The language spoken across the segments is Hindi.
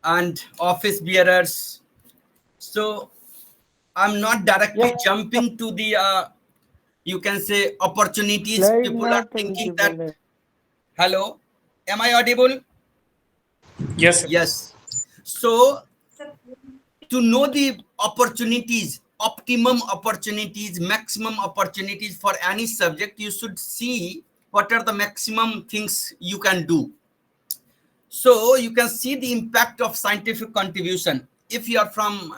and office bearers. So I'm not directly jumping to the you can say opportunities. People are thinking that, hello, am I audible? Yes, sir. Yes. So to know the opportunities, optimum opportunities, maximum opportunities for any subject, you should see what are the maximum things you can do. So you can see the impact of scientific contribution. If you are from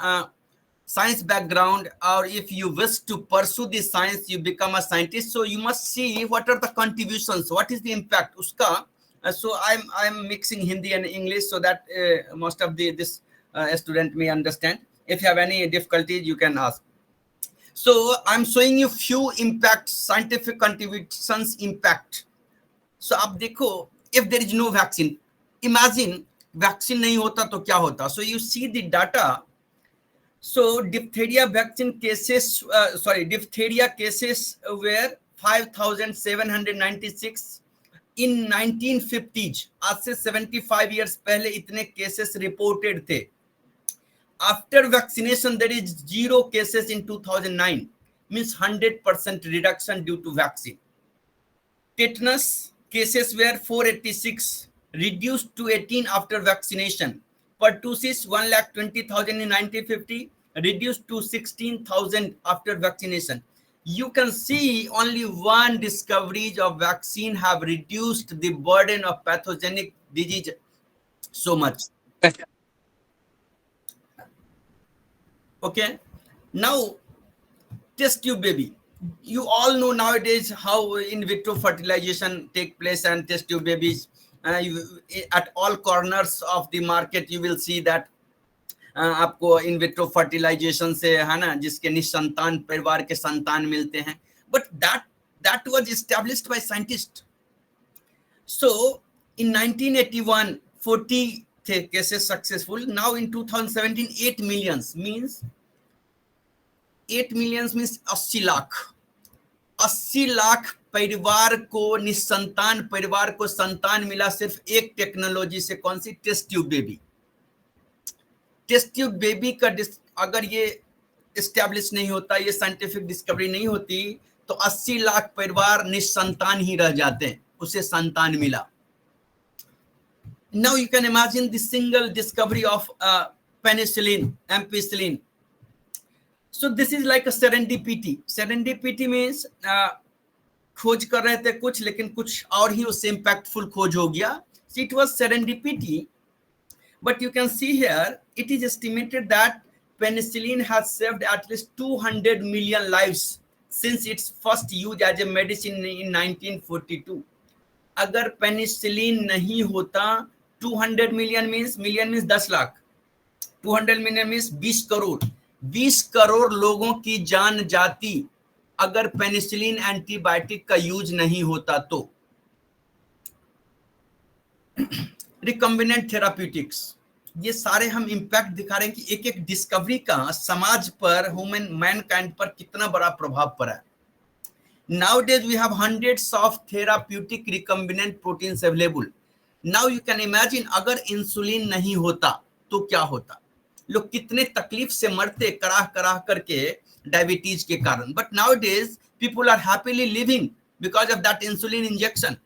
science background, or if you wish to pursue this science, you become a scientist, so you must see what are the contributions, what is the impact uska. So I'm mixing Hindi and English so that most of this student may understand. If you have any difficulties, you can ask. So I'm showing you few impacts, scientific contributions impact. So आप देखो, if there is no vaccine, imagine vaccine नहीं होता तो क्या होता. So you see the data. So diphtheria vaccine cases, diphtheria cases were 5,796 in 1950s. आज से 75 years पहले इतने cases reported थे. After vaccination, there is 0 cases in 2009, means 100% reduction due to vaccine. Tetanus cases were 486, reduced to 18 after vaccination. Pertussis 1,20,000 in 1950, reduced to 16,000 after vaccination. You can see only one discovery of vaccine have reduced the burden of pathogenic disease so much. Okay, now test tube baby. You all know nowadays how in vitro fertilization take place, and test tube babies at all corners of the market you will see that आपको इन विट्रो फर्टिलाइजेशन से है ना, जिसके निसंतान परिवार के संतान मिलते हैं. But that was established by scientists. So in 1981 40 थे cases successful. Now in 2017 8 millions means 8 millions means 80 lakh. 80 lakh परिवार को, निसंतान परिवार को संतान मिला सिर्फ एक टेक्नोलॉजी से. कौन सी? Test tube baby. Test tube baby का अगर ये एस्टैब्लिश नहीं होता, ये साइंटिफिक डिस्कवरी नहीं होती, तो 80 लाख परिवार निसंतान ही रह जाते. उसे संतान मिला. Now you can imagine the single discovery of penicillin, ampicillin. So this is like a serendipity. Serendipity means खोज कर रहे थे कुछ, लेकिन कुछ और ही उससे impactful खोज हो गया. So it was serendipity. But you can see here, it is estimated that penicillin has saved at least 200 million lives since its first use as a medicine in 1942. अगर पेनिसिलिन नहीं होता, 200 million means 10 lakh, 200 million means 20 crore. 20 crore लोगों की जान जाती अगर पेनिसिलिन एंटीबायोटिक का यूज नहीं होता तो. रिकम्बिनेंट थेराप्यूटिक्स, ये सारे हम इम्पैक्ट दिखा रहे हैं कि एक एक डिस्कवरी का समाज पर, ह्यूमन मैनकाइंड पर कितना बड़ा प्रभाव पड़ा है. Nowadays we have hundreds of therapeutic recombinant proteins available. Now you can imagine अगर इंसुलिन नहीं होता तो क्या होता. लोग कितने तकलीफ से मरते कराह कराह करके डायबिटीज के कारण. But nowadays people are happily living because of that insulin injection.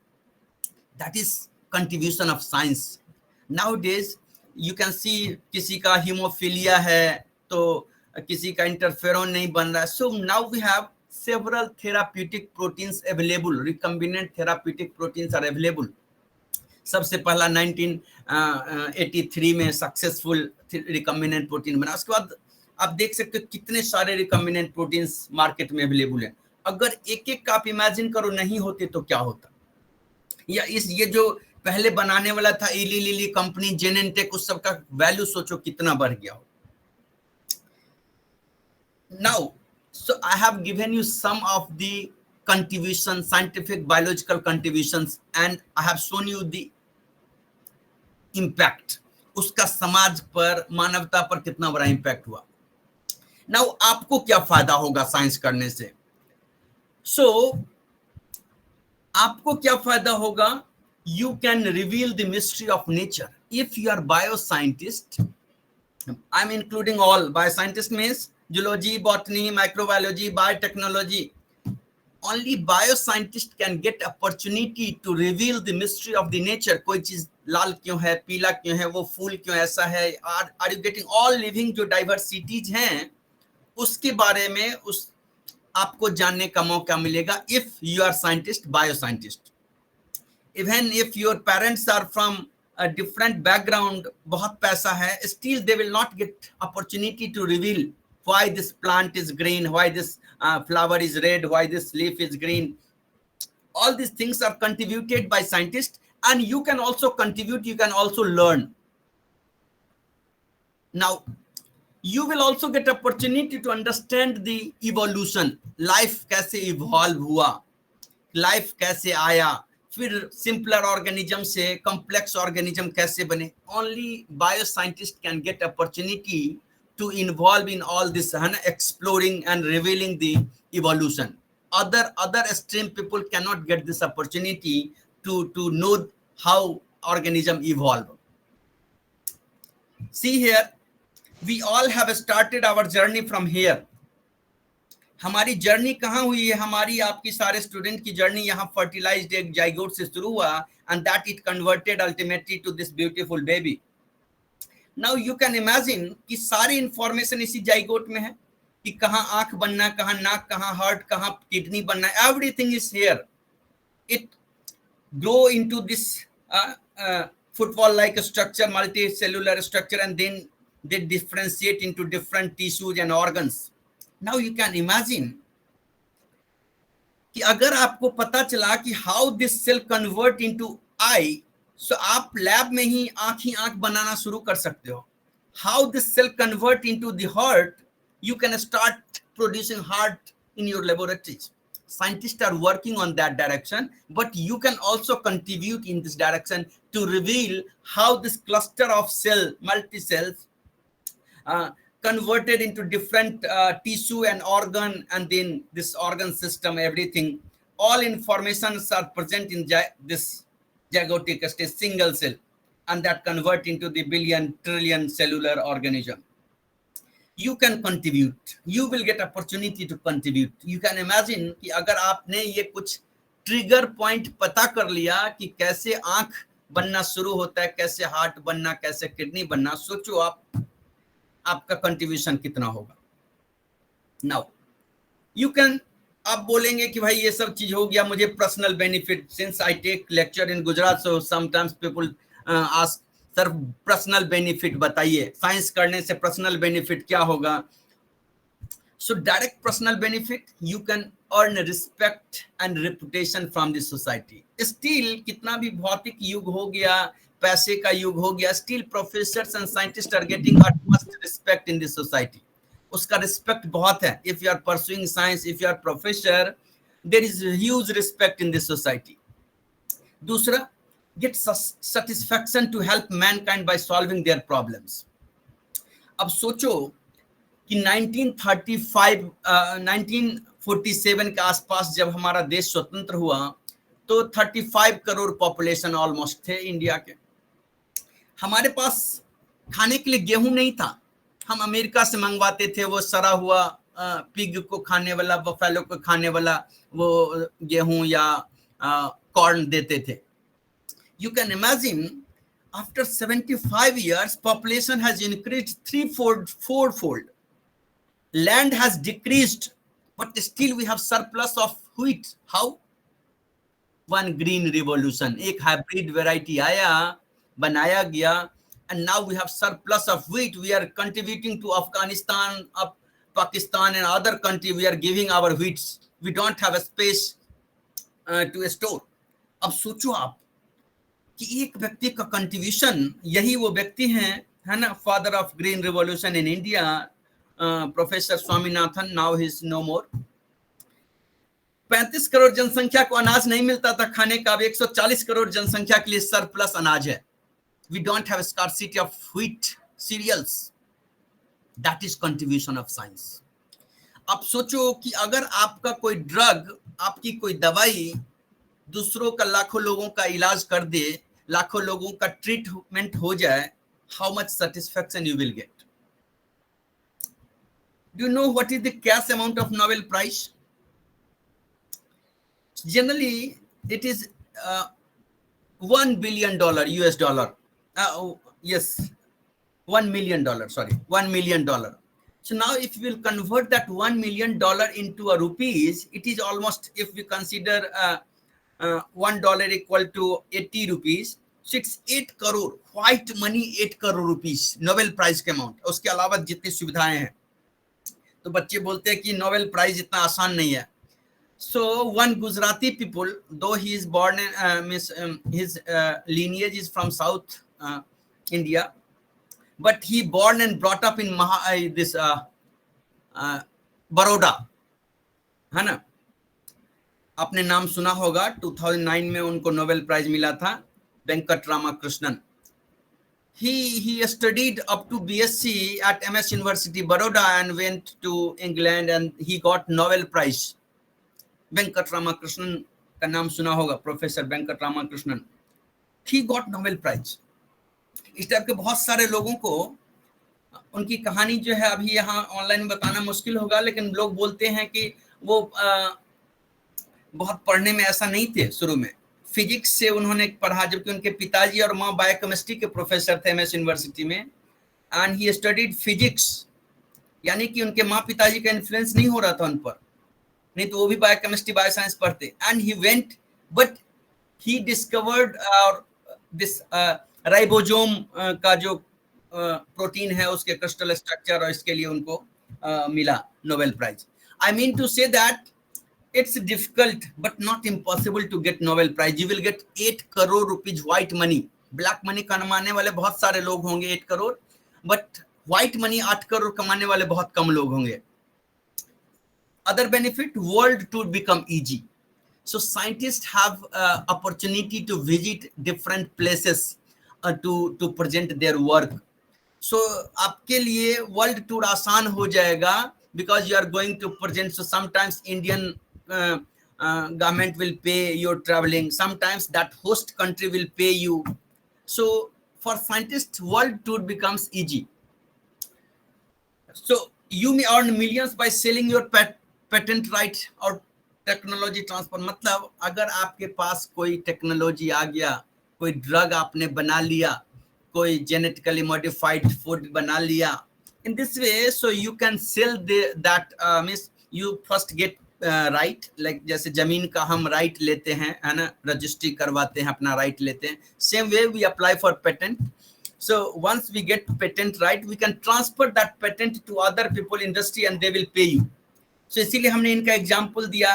That is contribution of science. Nowadays you can see किसी का हीमोफीलिया है तो किसी का इंटरफेरोन नहीं बन रहा है. So now we have several therapeutic proteins available. Recombinant therapeutic proteins are available. सबसे पहला 1983 में सक्सेसफुल रिकम्बिनेंट प्रोटीन बना. उसके बाद आप देख सकते हो कितने सारे रिकम्बिनेंट प्रोटीन्स मार्केट में अवेलेबल है. अगर एक एक का आप इमेजिन करो नहीं होते तो क्या होता. या ये जो पहले बनाने वाला था इली लिली कंपनी जेनेंटेक, उस सब का वैल्यू सोचो कितना बढ़ गया हो. Now, so I have given you some of the contributions, scientific biological contributions, and I have shown you the impact. उसका समाज पर, मानवता पर कितना बड़ा इम्पैक्ट हुआ. Now आपको क्या फायदा होगा साइंस करने से. So आपको क्या फायदा होगा. You can reveal the mystery of nature. if you are bioscientist, I'm including all bioscientist means zoology, botany, microbiology, biotechnology. Only bioscientist can get opportunity to reveal the mystery of the nature. कोई चीज लाल क्यों है, पीला क्यों है, वो फूल क्यों ऐसा है, are you getting all living जो diversities हैं उसके बारे में उस आपको जानने का मौका मिलेगा if you are scientist, bioscientist. Even if your parents are from a different background, बहुत पैसा है, still they will not get opportunity to reveal why this plant is green, why this flower is red, why this leaf is green. All these things are contributed by scientists, and you can also contribute, you can also learn. Now, you will also get opportunity to understand the evolution. Life कैसे evolve हुआ, life कैसे आया, फिर simpler organism से complex organism कैसे बने. Only bioscientist can get opportunity to involve in all this, exploring and revealing the evolution. Other stream people cannot get this opportunity to know how organism evolve. See here, we all have started our journey from here. हमारी जर्नी कहाँ हुई है? हमारी आपकी सारे स्टूडेंट की जर्नी यहाँ फर्टिलाइज्ड एग जाइगोट से शुरू हुआ, and that it converted ultimately to this beautiful baby. Now you can imagine कि सारी इंफॉर्मेशन इसी जाइगोट में है कि कहाँ आंख बनना, कहाँ नाक, कहाँ हार्ट, कहाँ किडनी बनना, everything is here. It grow into this football like structure, multicellular structure, and then they differentiate into different tissues and organs. Now you can imagine कि अगर आपको पता चला कि how this cell convert into eye, so आप लैब में ही आंख बनाना शुरू कर सकते हो. How this cell convert into the heart, you can start producing heart in your laboratories. Scientists are working on that direction, but you can also contribute in this direction to reveal how this cluster of cell, multi-cells, converted into different tissue and organ, and then this organ system, everything, all informations are present in this zygotic state, single cell, and that convert into the billion, trillion cellular organism. You can contribute, you will get opportunity to contribute. You can imagine कि अगर आपने ये कुछ ट्रिगर पॉइंट पता कर लिया कि कैसे आंख बनना शुरू होता है, कैसे हार्ट बनना, कैसे किडनी बनना, सोचो आपका कंट्रीब्यूशन कितना होगा. नाउ यू कैन, आप बोलेंगे कि भाई ये सब चीज हो गया, मुझे personal benefit, since I take lecture in Gujarat, so sometimes people ask sir personal benefit बताइए, साइंस करने से पर्सनल बेनिफिट क्या होगा. So direct personal benefit, you can earn respect and reputation from this society. Still कितना भी भौतिक युग हो गया, पैसे का युग हो गया, still professors and scientist are getting utmost respect in this society. उसका रिस्पेक्ट बहुत है. If you are pursuing science, if you are professor, there is huge respect in this society. दूसरा, get satisfaction to help mankind by solving their problems. अब सोचो कि 1947 के आसपास जब हमारा देश स्वतंत्र हुआ तो 35 करोड़ पॉपुलेशन ऑलमोस्ट थे इंडिया के. हमारे पास खाने के लिए गेहूं नहीं था, हम अमेरिका से मंगवाते थे वो सड़ा हुआ पिग को खाने वाला, बफेलो को खाने वाला वो गेहूं या कॉर्न देते थे. You can imagine after 75 years population has increased fourfold. Land has decreased, but still we have surplus of wheat. How? One green revolution, एक hybrid variety आया, बनाया गया, and now we have surplus of wheat. We are contributing to Afghanistan, Pakistan and other countries. We are giving our wheats. We don't have a space to store. अब सोचो आप कि एक व्यक्ति का कंट्रीब्यूशन, यही वो व्यक्ति हैं, है ना, father of green revolution in India, professor Swaminathan, now he is no more. 35 crore जनसंख्या को अनाज नहीं मिलता था खाने का, अब 140 करोड़ जनसंख्या के लिए सरप्लस अनाज है. We don't have scarcity of wheat cereals. That is contribution of science. अब सोचो कि अगर आपका कोई ड्रग, आपकी कोई दवाई दूसरों का, लाखों लोगों का इलाज कर दे, लाखों लोगों का ट्रीटमेंट हो जाए, how much satisfaction you will get. Do you know what is the cash amount of Nobel Prize? Generally, it is $1 billion US dollar. Yes, $1 million. Sorry, $1 million. So now, if we will convert that $1 million into a rupees, it is almost, if we consider $1 equal to 80 rupees, so it's 8 crore white money, 8 crore rupees Nobel Prize के amount. उसके अलावा जितनी सुविधाएं हैं, तो बच्चे बोलते हैं कि नोबेल प्राइज इतना आसान नहीं है. So one Gujarati people, though he is born in his lineage is from South India, but he born and brought up in this Baroda, है ना. आपने नाम सुना होगा, 2009 में उनको नोबेल प्राइज मिला था, Venkat Ramakrishnan. He studied up to BSc at MS University Baroda and went to England and he got Nobel Prize. Venkat Ramakrishnan का नाम सुना होगा, professor Venkat Ramakrishnan. He got Nobel prize. इस टाइप के बहुत सारे लोगों को उनकी कहानी जो है अभी यहाँ ऑनलाइन बताना मुश्किल होगा, लेकिन लोग बोलते हैं कि वो बहुत पढ़ने में ऐसा नहीं थे. शुरू में फिजिक्स से उन्होंने पढ़ा, जबकि उनके पिताजी और माँ बायोकेमिस्ट्री के प्रोफेसर थे एमएस यूनिवर्सिटी में. एंड ही स्टडीड फिजिक्स, यानी कि उनके माँ पिताजी का इन्फ्लुएंस नहीं हो रहा था उन पर, नहीं तो वो भी बायोकेमिस्ट्री बायोसाइंस पढ़ते. And he went, but he discovered this ribosome का जो प्रोटीन है उसके क्रिस्टल स्ट्रक्चर, और इसके लिए उनको मिला Nobel prize. I mean to say that it's difficult but not impossible to get Nobel Prize. You will get 8 crore rupees white money. Black money कमाने वाले बहुत सारे लोग होंगे 8 crore, but white money 8 crore कमाने वाले बहुत कम लोग होंगे. Other benefit, world tour become easy. So scientists have opportunity to visit different places to present their work. So आपके लिए world tour आसान हो जाएगा because you are going to present. So sometimes Indian government will pay your traveling. Sometimes that host country will pay you. So for scientists, world tour becomes easy. So you may earn millions by selling your patent right or technology transfer. मतलब अगर आपके पास कोई टेक्नोलॉजी आ गया, कोई ड्रग आपने बना लिया, कोई genetically modified food बना लिया, in this way, so you can sell that means you first get right, like जैसे जमीन का हम right लेते हैं, है ना, रजिस्ट्री करवाते हैं, अपना right लेते हैं. Same way we apply for patent. So once we get patent right, we can transfer that patent to other people, industry, and they will pay you. So इसीलिए हमने इनका एग्जाम्पल दिया,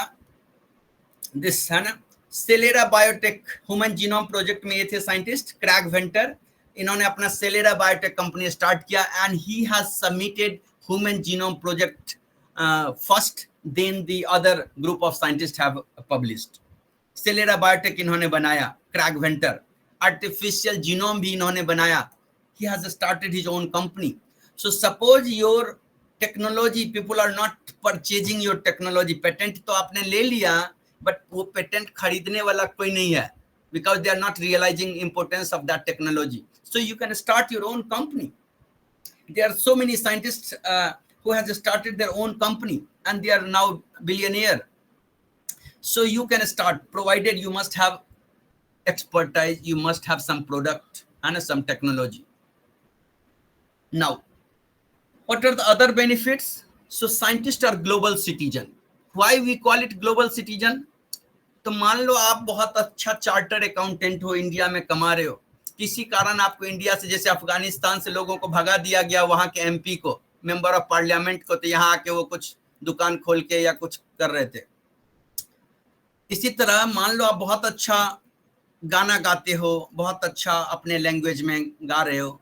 this है ना, Celera biotech human genome project में ये थे साइंटिस्ट क्रैग वेंटर. इन्होंने अपना सेलेरा बायोटेक कंपनी स्टार्ट किया and he has submitted human genome project first, then the other group of scientist have published. Celera biotech इन्होंने बनाया, क्रैग वेंटर. आर्टिफिशियल जीनोम भी इन्होंने बनाया. He has started his own company. So suppose your technology, people are not purchasing your technology. Patent तो आपने ले लिया, बट वो पेटेंट खरीदने वाला कोई नहीं है, because they are not realizing importance of that technology. So you can start your own company. There are so many scientists who has started their own company and they are now billionaire. So you can start, provided you must have expertise, you must have some product and some technology. Now, what are the other benefits? So scientists are global citizen. Why we call it global citizen? तो मान लो आप बहुत अच्छा चार्टर अकाउंटेंट हो, इंडिया में कमा रहे हो, किसी कारण आपको इंडिया से, जैसे अफगानिस्तान से लोगों को भगा दिया गया, वहां के एमपी को, मेंबर ऑफ पार्लियामेंट को, तो यहाँ आके वो कुछ दुकान खोल के या कुछ कर रहे थे. इसी तरह मान लो आप बहुत अच्छा गाना गाते हो, बहुत अच्छा अपने लैंग्वेज में गा रहे हो,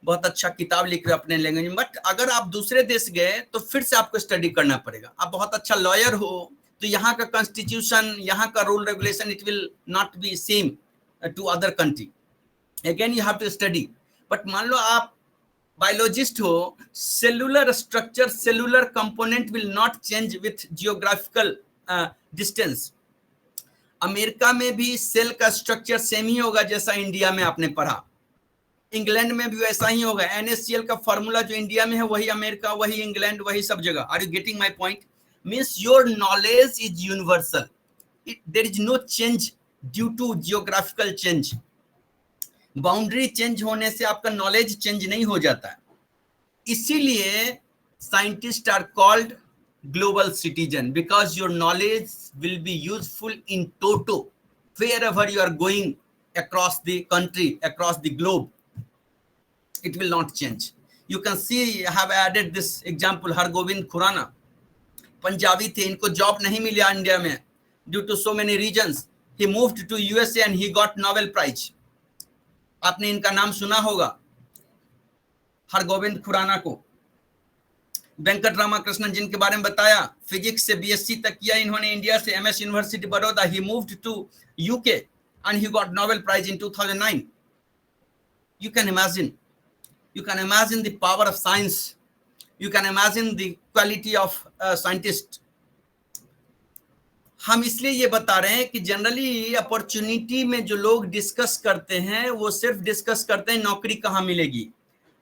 बहुत अच्छा किताब लिख रहे हो अपने लैंग्वेज में, बट अगर आप दूसरे देश गए तो फिर से आपको स्टडी करना पड़ेगा. आप बहुत अच्छा लॉयर हो तो यहाँ का कॉन्स्टिट्यूशन, यहाँ का rule regulation, it will not be same to other country. Again you have to study. But मान लो आप बायोलॉजिस्ट हो, cellular structure, cellular component will not change with geographical distance. America में भी सेल का स्ट्रक्चर सेम ही होगा जैसा इंडिया में आपने पढ़ा, इंग्लैंड में भी वैसा ही होगा। NaCl का फॉर्मूला जो इंडिया में है वही अमेरिका, वही इंग्लैंड, वही सब जगह। Are you getting my point? Means your knowledge is universal, there is no change due to geographical change. Boundary change होने से आपका नॉलेज चेंज नहीं हो जाता है। इसीलिए scientist are called global citizen, because your knowledge will be useful in toto wherever you are going across the country, across the globe. It will not change. You can see, I have added this example, Hargobind Khurana, Punjabi थे, इनको जॉब नहीं मिला इंडिया में due to so many reasons. He moved to USA and he got Nobel Prize. आपने इनका नाम सुना होगा, हरगोविंद खुराना को। वेंकट रामाकृष्णन जिनके बारे में बताया, फिजिक्स से BSc तक किया इन्होंने इंडिया से, MS university Baroda. He moved to UK and he got Nobel Prize in 2009. You can imagine the power of science. You can imagine the quality of scientist. हम इसलिए ये बता रहे हैं कि जनरली अपॉर्चुनिटी में जो लोग डिस्कस करते हैं वो सिर्फ डिस्कस करते हैं नौकरी कहाँ मिलेगी,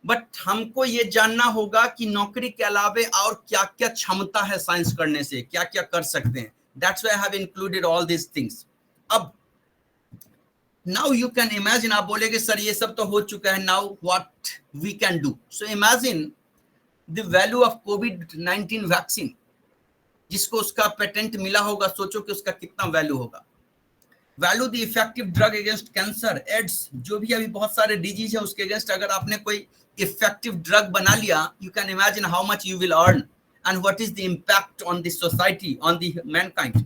बट हमको ये जानना होगा कि नौकरी के अलावे और क्या क्या क्षमता है साइंस करने से, क्या क्या कर सकते हैं। That's why I have included all this things. अब नाउ यू कैन इमेजिन, आप बोलेंगे सर ये सब तो हो चुका है, now what we can do. So imagine the value of COVID-19 vaccine, जिसको उसका पेटेंट मिला होगा, सोचो कि उसका कितना वैल्यू होगा। Value the effective drug against cancer, AIDS, जो भी अभी बहुत सारे डिजीज है उसके अगेंस्ट अगर आपने कोई इफेक्टिव ड्रग बना लिया, you can imagine how much you will earn and what is the impact on the society, on the Mankind.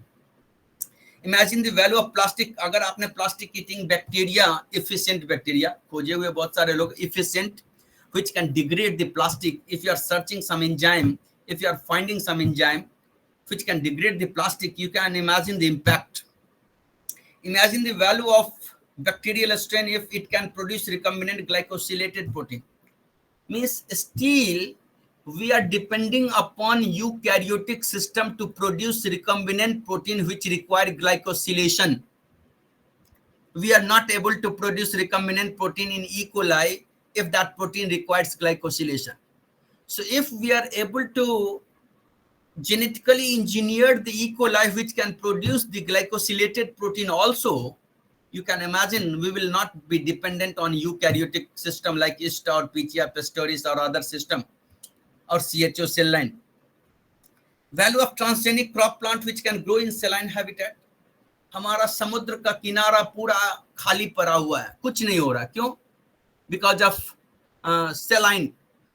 Imagine the value of plastic, अगर आपने plastic eating bacteria, efficient bacteria खोजे हुए बहुत सारे लोग, efficient which can degrade the plastic. If you are searching some enzyme, if you are finding some enzyme which can degrade the plastic, you can imagine the impact. Imagine the value of bacterial strain if it can produce recombinant glycosylated protein. Means still we are depending upon eukaryotic system to produce recombinant protein which require glycosylation. We are not able to produce recombinant protein in E. coli if that protein requires glycosylation. So if we are able to genetically engineer the E. coli which can produce the glycosylated protein also, you can imagine we will not be dependent on eukaryotic system like yeast or Pichia pastoris or other system or CHO cell line. Value of transgenic crop plant which can grow in saline habitat. हमारा समुद्र का किनारा पूरा खाली पड़ा हुआ है, कुछ नहीं हो रहा, क्यों? बिकॉज ऑफ सेलाइन,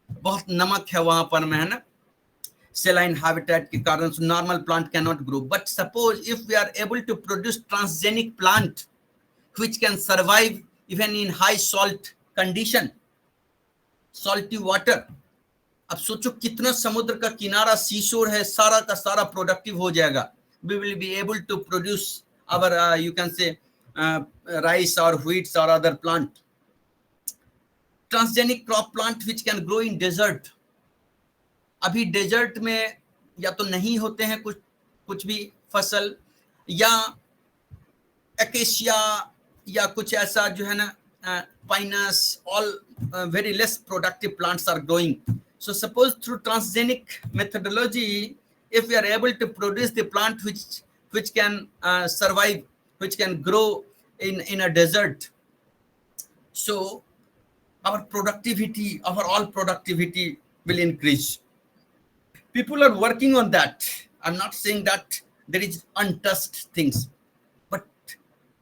बहुत नमक है वहां पर में, है ना, सेलाइन हैबिटेट के कारण normal plant can not grow. But suppose if we are able to produce transgenic plant which can survive even in high salt condition, salty water. अब सोचो कितना समुद्र का किनारा, सीशोर है, सारा का सारा प्रोडक्टिव हो जाएगा। We will be able to produce our you can say rice और व्हीट्स और other plant. Transgenic crop plant which can grow in desert. अभी डेजर्ट में या तो नहीं होते हैं कुछ भी फसल, या एकेशिया या कुछ ऐसा जो है ना, pinus, all very less productive plants are growing. So suppose through transgenic methodology if we are able to produce the plant which can survive, which can grow in a desert, so our productivity, our all productivity will increase. People are working on that. I'm not saying that there is untouched things, but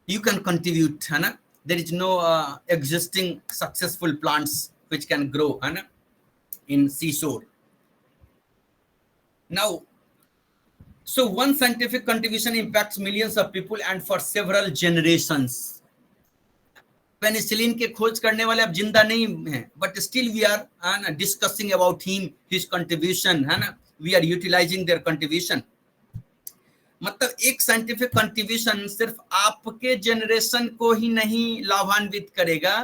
you can contribute, है ना? There is no existing successful plants which can grow, है ना, in seashore. Now, so one scientific contribution impacts millions of people and for several generations. Penicillin के खोज करने वाले अब जिंदा नहीं हैं, but still we are discussing about him, his contribution, है ना, we are utilizing their contribution. मतलब एक साइंटिफिक कंट्रीब्यूशन सिर्फ आपके जनरेशन को ही नहीं लाभान्वित करेगा,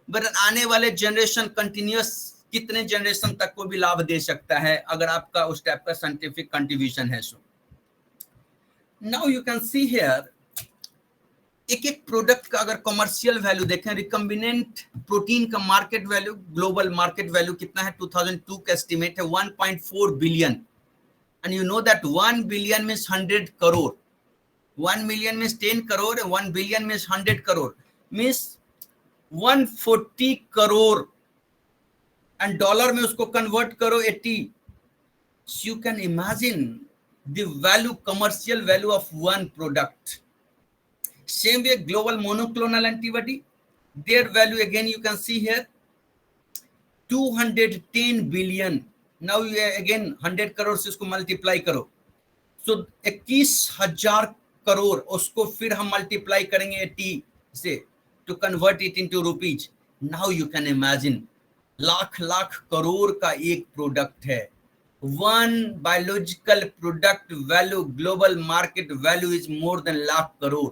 बट आने वाले जनरेशन, कंटिन्यूअस कितने जनरेशन तक को भी लाभ दे सकता है अगर आपका उस टाइप का साइंटिफिक कंट्रीब्यूशन है। सो now you can see here एक एक प्रोडक्ट का अगर कमर्शियल वैल्यू देखें, रिकम्बिनेंट प्रोटीन का market value, global market value कितना है, 2002 का एस्टिमेट है 1.4 billion, and you know that 1 billion means 100 crore, 1 million means 10 crore, 1 billion means 100 crore, means 140 crore, and dollar में उसको कन्वर्ट करो 80, so you can imagine the value, commercial value of one product. Same way global monoclonal antibody, their value again you can see here 210 billion. Now you again 100 crore से उसको मल्टीप्लाई करो, so 21,000 करोड़, उसको फिर हम मल्टीप्लाई करेंगे 80 से to convert it into rupees. Now you can imagine lakh lakh crore का एक प्रोडक्ट है. One biological product value, global market value is more than lakh crore.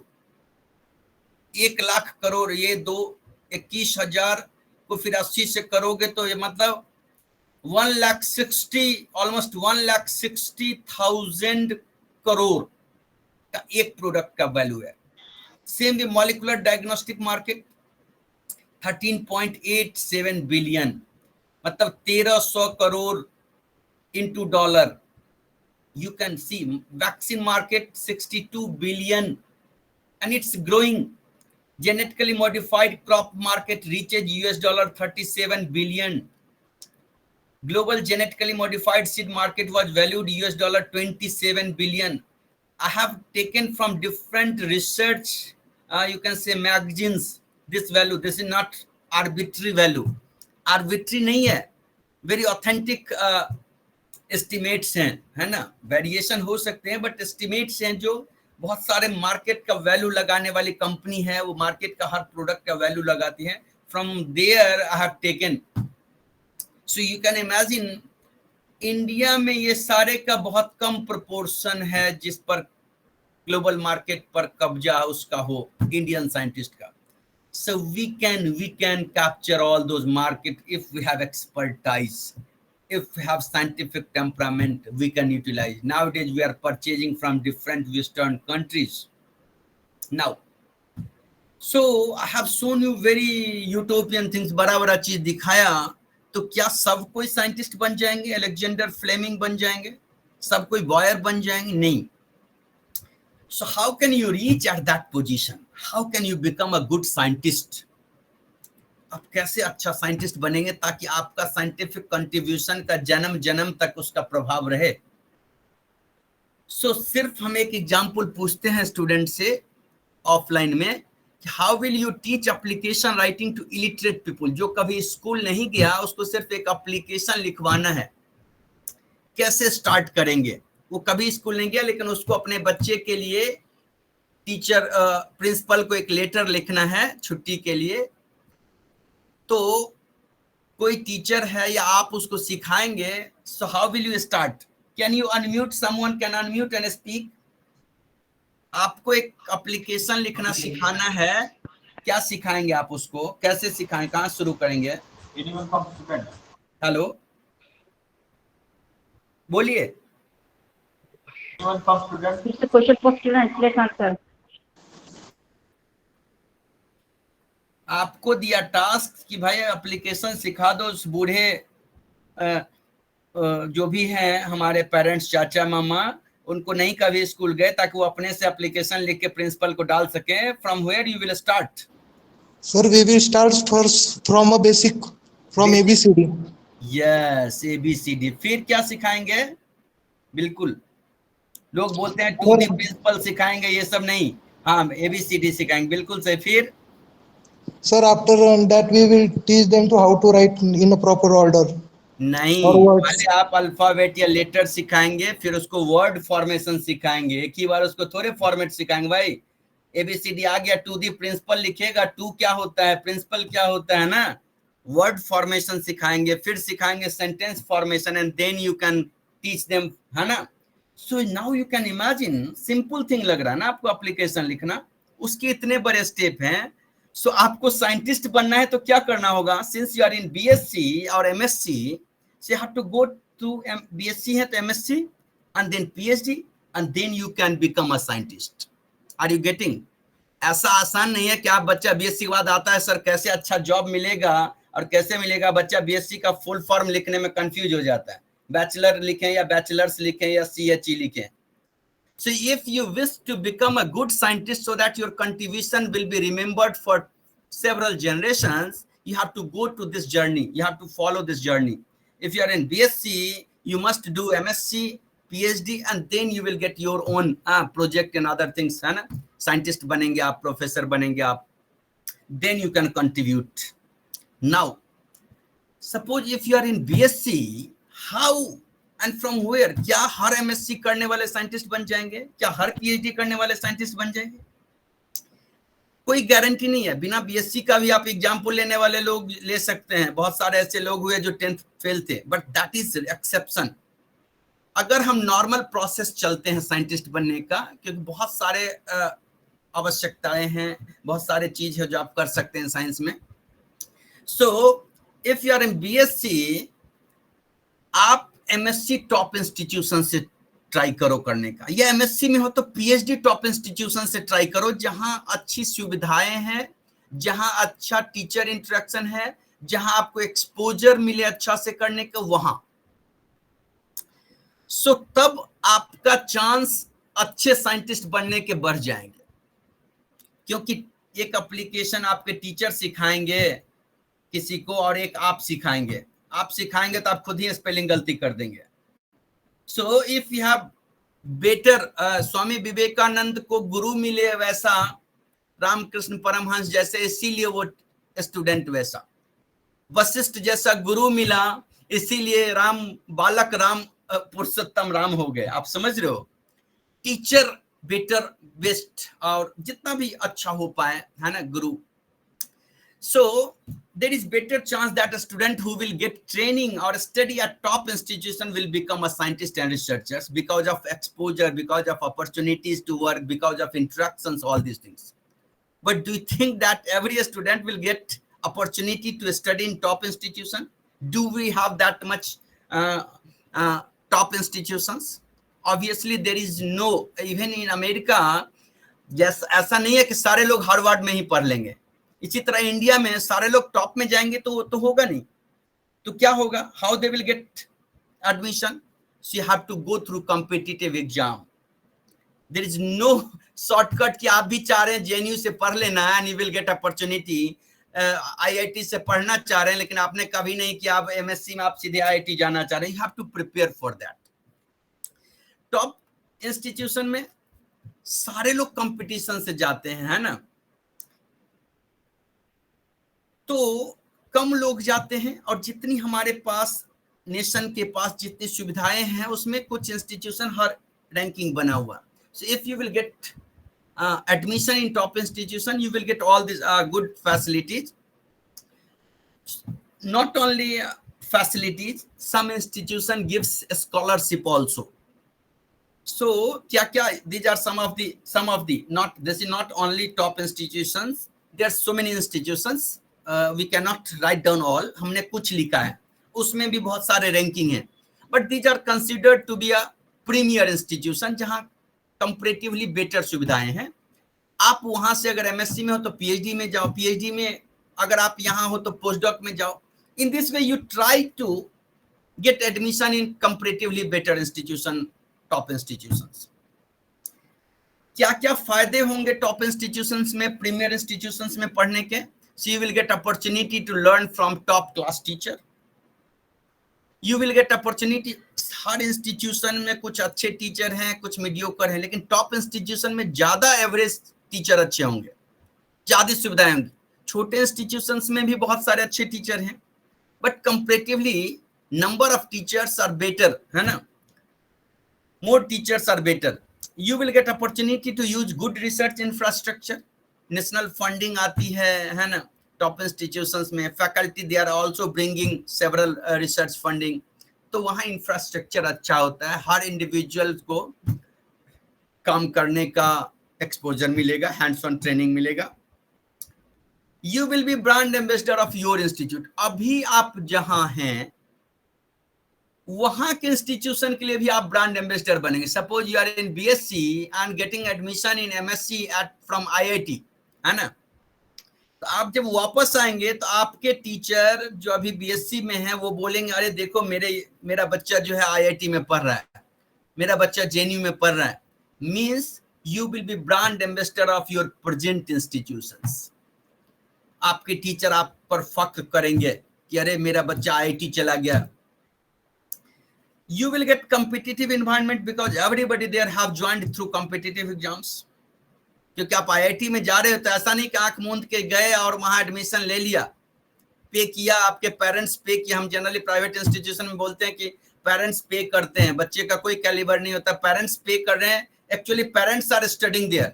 1 lakh crore, ये 21,000 को फिर 80 से करोगे तो ये मतलब 1,60,000, ऑलमोस्ट 1,60,000 करोड़ का एक प्रोडक्ट का वैल्यू है. Same way molecular diagnostic market 13.87 billion, मतलब 1,300 crore into dollar. You can see vaccine market 62 billion and it's growing. Genetically modified crop market reaches $37 billion. Global genetically modified seed market was valued $27 billion. I have taken from different research, you can say magazines, this value. This is not arbitrary value. Arbitrary नहीं है, very authentic एस्टिमेट्स हैं, है ना. वेरिएशन हो सकते हैं बट एस्टिमेट्स हैं जो बहुत सारे मार्केट का वैल्यू लगाने वाली कंपनी है, वो मार्केट का हर प्रोडक्ट का वैल्यू लगाती है. From there I have taken. So you can imagine India में ये सारे का बहुत कम प्रोपोर्शन है जिस पर ग्लोबल मार्केट पर कब्जा उसका हो, इंडियन साइंटिस्ट का. So we can capture all those market if we have expertise. If we have scientific temperament, we can utilize. Nowadays, we are purchasing from different Western countries. Now, so I have shown you very utopian things. बड़ा बड़ा चीज दिखाया, तो क्या सब कोई साइंटिस्ट बन जाएंगे, अलेक्जेंडर फ्लेमिंग बन जाएंगे, सब कोई बॉयर बन जाएंगे? नहीं. So how can you reach at that position? How can you become a good scientist? आप कैसे अच्छा साइंटिस्ट बनेंगे ताकि आपका साइंटिफिक कंट्रीब्यूशन का जन्म जन्म तक उसका प्रभाव रहे? सो सिर्फ हम एक एग्जांपल पूछते हैं स्टूडेंट से ऑफलाइन में, how will you teach application writing to illiterate people. जो कभी स्कूल नहीं गया उसको सिर्फ एक एप्लीकेशन लिखवाना है, कैसे स्टार्ट करेंगे? वो कभी स्कूल नहीं गया लेकिन उसको अपने बच्चे के लिए टीचर प्रिंसिपल को एक लेटर लिखना है छुट्टी के लिए. तो कोई टीचर है या आप उसको सिखाएंगे. So how will you start? Can you unmute, someone can unmute and speak. आपको एक एप्लीकेशन लिखना सिखाना है, क्या सिखाएंगे आप उसको, कैसे सिखाएं, कहां शुरू करेंगे? हेलो, बोलिए. आपको दिया टास्क कि भाई एप्लीकेशन सिखा दो. उस बूढ़े जो भी हैं हमारे पेरेंट्स, चाचा मामा, उनको नहीं कभी स्कूल गए, ताकि वो अपने से एप्लीकेशन लिख के प्रिंसिपल को डाल सके. From where you will start? Sir, we will start first from a basic, from ABCD. Yes, ABCD. फिर क्या सिखाएंगे? बिल्कुल, लोग बोलते हैं टू दी प्रिंसिपल सिखाएंगे, ये सब नहीं. हाँ, ABCD सिखाएंगे, बिल्कुल सही. फिर Sir, after that we will teach them to how to write in a proper order. नहीं, पहले आप अल्फाबेट या लेटर सिखाएंगे, फिर उसको वर्ड फॉर्मेशन सिखाएंगे. एक ही बार उसको थोड़े फॉर्मेट सिखाएंगे. भाई ABCD आ गया, टू दी प्रिंसिपल लिखेगा, टू क्या होता है, प्रिंसिपल क्या होता है ना. वर्ड फॉर्मेशन सिखाएंगे, फिर सिखाएंगे sentence formation, and then you can teach them, है ना. So now you can imagine, simple thing लग रहा है ना आपको एप्लीकेशन लिखना, उसके इतने बड़े स्टेप हैं. सो आपको साइंटिस्ट बनना है तो क्या करना होगा? Since you are in BSc और MSc, so you have to go to BSc है तो MSc and then PhD and then you can become a scientist. Are you getting? ऐसा आसान नहीं है कि आप बच्चा बीएससी के बाद आता है सर कैसे अच्छा जॉब मिलेगा और कैसे मिलेगा, बच्चा बीएससी का फुल फॉर्म लिखने में कंफ्यूज हो जाता है, बैचलर लिखें या बैचलर्स लिखें या सीएचई लिखें. So if you wish to become a good scientist so that your contribution will be remembered for several generations, you have to go to this journey. You have to follow this journey. If you are in BSc, you must do MSc, PhD, and then you will get your own project and other things. है ना? Scientist बनेंगे आप, professor बनेंगे आप. Then you can contribute. Now, suppose if you are in BSc, how and from where? क्या हर MSc करने वाले साइंटिस्ट बन जाएंगे? क्या हर PhD करने वाले साइंटिस्ट बन जाएंगे? कोई गारंटी नहीं है. बिना BSc का भी आप एग्जाम्पल लेने वाले लोग ले सकते हैं. बहुत सारे ऐसे लोग हुए जो 10th फेल थे, बट दैट इज एक्सेप्शन. अगर हम नॉर्मल प्रोसेस चलते हैं साइंटिस्ट बनने का, क्योंकि बहुत सारे आवश्यकताएं हैं, बहुत सारे चीज है जो आप कर सकते हैं साइंस में. So if you are in BSc, आप MSc टॉप इंस्टीट्यूशन से ट्राई करो करने का, या MSc में हो तो PhD टॉप इंस्टीट्यूशन से ट्राई करो, जहां अच्छी सुविधाएं हैं, जहां अच्छा टीचर इंटरेक्शन है, जहां आपको एक्सपोजर मिले अच्छा से करने का, वहां. सो तब आपका चांस अच्छे साइंटिस्ट बनने के बढ़ जाएंगे, क्योंकि एक एप्लीकेशन आपके टीचर सिखाएंगे किसी को और एक आप सिखाएंगे. आप सिखाएंगे तो आप खुद ही स्पेलिंग गलती कर देंगे. So if you have better, Swami Vivekananda को गुरु मिले वैसा, रामकृष्ण परमहंस जैसे इसीलिए वो स्टूडेंट वैसा, वशिष्ठ जैसा गुरु मिला इसीलिए बालक राम पुरुषोत्तम राम हो गए. आप समझ रहे हो? टीचर बेटर बेस्ट, और जितना भी अच्छा हो पाए, है ना, गुरु. So there is better chance that a student who will get training or study at top institution will become a scientist and researchers because of exposure, because of opportunities to work, because of interactions, all these things. But do you think that every student will get opportunity to study in top institution? Do we have that much top institutions? Obviously there is no. Even in America, yes, ऐसा नहीं है कि सारे लोग हार्वर्ड में ही पढ़ लेंगे. इसी तरह इंडिया में सारे लोग टॉप में जाएंगे तो होगा नहीं. तो क्या होगा? How they will get admission? So you have to go through competitive exam. There is no shortcut कि आप भी चाह रहे हैं JNU से पढ़ लेना है and you will get opportunity. IIT से पढ़ना चाह रहे हैं लेकिन आपने कभी नहीं किया, आप MSc में आप सीधे IIT जाना चाह रहे हैं. You have to prepare for that. Top institution में सारे लोग कंपटीशन से जाते हैं, है ना, तो कम लोग जाते हैं. और जितनी हमारे पास नेशन के पास जितनी सुविधाएं हैं उसमें कुछ इंस्टीट्यूशन हर रैंकिंग बना हुआ. सो if you will gate admission in top institution, you will get all these good facilities. Not only facilities, some institution gives a scholarship also. So kya these are some of the not, this is not only top institutions, there are so many institutions. We cannot write down all. हमने कुछ लिखा है, उसमें भी बहुत सारे रैंकिंग हैं, but these are considered to be a premier institution जहां कंपैरेटिवली बेटर सुविधाएं हैं. आप वहां से अगर MSc में हो तो PhD में जाओ, PhD में अगर आप यहाँ हो तो पोस्टडॉक में जाओ. In this way you try to get admission in comparatively better institution, top institutions. क्या क्या फायदे होंगे टॉप इंस्टीट्यूशंस में, प्रीमियर इंस्टीट्यूशंस में पढ़ने के? So you will get opportunity to learn from top class teacher. You will get opportunity. Her institution में कुछ अच्छे टीचर हैं, कुछ मीडियोकर हैं, लेकिन टॉप इंस्टीट्यूशन में ज्यादा एवरेज टीचर अच्छे होंगे, ज्यादा सुविधाएं होंगी. छोटे इंस्टीट्यूशंस में भी बहुत सारे अच्छे टीचर हैं, but comparatively number of teachers are better, है ना, more teachers are better. You will get opportunity to use good research infrastructure. National funding आती है ना, टॉप इंस्टीट्यूशंस में. Faculty they are also bringing several research funding. तो वहाँ इंफ्रास्ट्रक्चर अच्छा होता है, हर इंडिविजुअल को काम करने का एक्सपोजर मिलेगा, हैंड्स ऑन ट्रेनिंग मिलेगा. You will be brand ambassador of your institute. अभी आप जहां हैं वहां के इंस्टीट्यूशन के लिए भी आप ब्रांड एम्बेसडर बनेंगे. Suppose you are in BSc and getting admission in MSc from IIT. है ना। तो आप जब वापस आएंगे तो आपके टीचर जो अभी बीएससी में है वो बोलेंगे अरे देखो मेरा बच्चा जो है आईआईटी में पढ़ रहा है, मेरा बच्चा जेएनयू में पढ़ रहा है। Means you will be brand ambassador of your present institutions. आपके टीचर आप पर फख्र करेंगे कि अरे मेरा बच्चा आईआईटी चला गया। You will get competitive environment because everybody there have joined through competitive exams. क्योंकि आप आईआईटी में जा रहे हो तो ऐसा नहीं कि आंख मूंद के गए और वहां एडमिशन ले लिया, पे किया, आपके पेरेंट्स पे किया। हम जनरली प्राइवेट इंस्टीट्यूशन में बोलते हैं कि पेरेंट्स पे करते हैं, बच्चे का कोई कैलिबर नहीं होता, पेरेंट्स पे कर रहे हैं। Actually parents are studying there,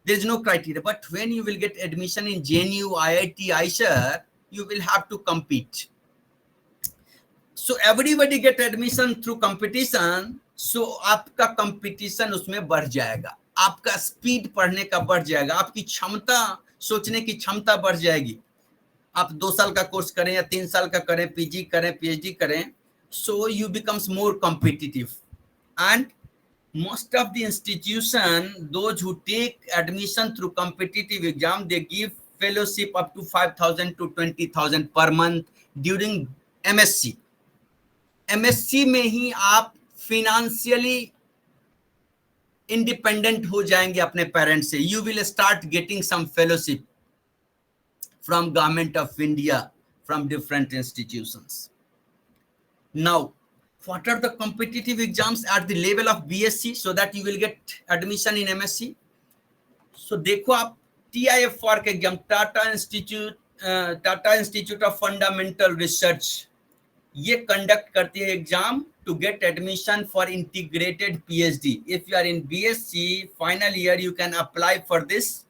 there is no criteria. But when you will get admission in JNU, IIT, ISER, you will have to compete. So everybody get admission through competition. So आपका कंपटीशन उसमें बढ़ जाएगा, आपका स्पीड पढ़ने का बढ़ जाएगा, आपकी क्षमता, सोचने की क्षमता बढ़ जाएगी। आप 2 साल का कोर्स करें या 3 साल का करें, पीजी करें, पीएचडी करें, so you becomes more competitive. And most of the institution, those who take admission through competitive exam, they give fellowship up to 5,000 to 20,000 per month during MSc. MSc में ही आप फिनेंशियली इंडिपेंडेंट हो जाएंगे अपने पेरेंट्स से। You will start getting some fellowship from government of India, from different institutions. Now what are the competitive exams at the level of BSc so that you will get admission in MSc? So देखो आप TIFR के exam, Tata institute of fundamental research, ये कंडक्ट करती है exam to get admission for integrated PhD. If you are in BSc final year, you can apply for this.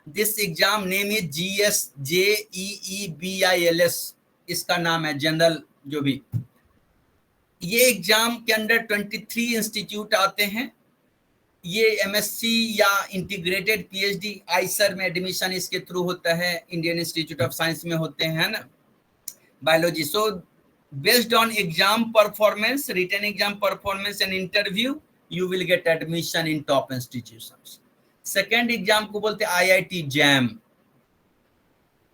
This exam name is GSJEEBILS, इसका नाम है जनरल। जो भी ये एग्जाम के अंडर 23 इंस्टीट्यूट आते हैं। ये एमएससी या इंटीग्रेटेड पीएचडी आईसर में एडमिशन इसके थ्रू होता है, इंडियन इंस्टीट्यूट ऑफ साइंस में होते हैं ना, biology. So based on exam performance, written exam performance and interview, you will get admission in top institutions. Second exam को बोलते हैं आईआईटी जैम।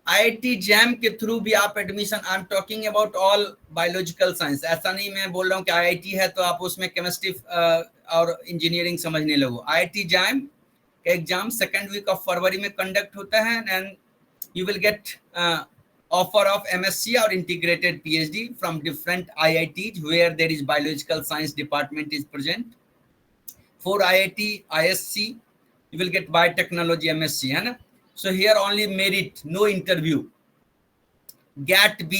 आईआईटी जैम के थ्रू भी आप admission, I am talking about all biological science. ऐसा नहीं मैं बोल रहा हूँ कि आईआईटी है तो आप उसमें केमिस्ट्री और इंजीनियरिंग समझने लगो। आईआईटी जैम का exam second week of February में कंडक्ट होता है and you will get offer of MSc और integrated PhD from different IITs where there is biological science department is present. For IIT IISc you will get biotechnology MSc, है ना। So here only merit, no interview. GAT B,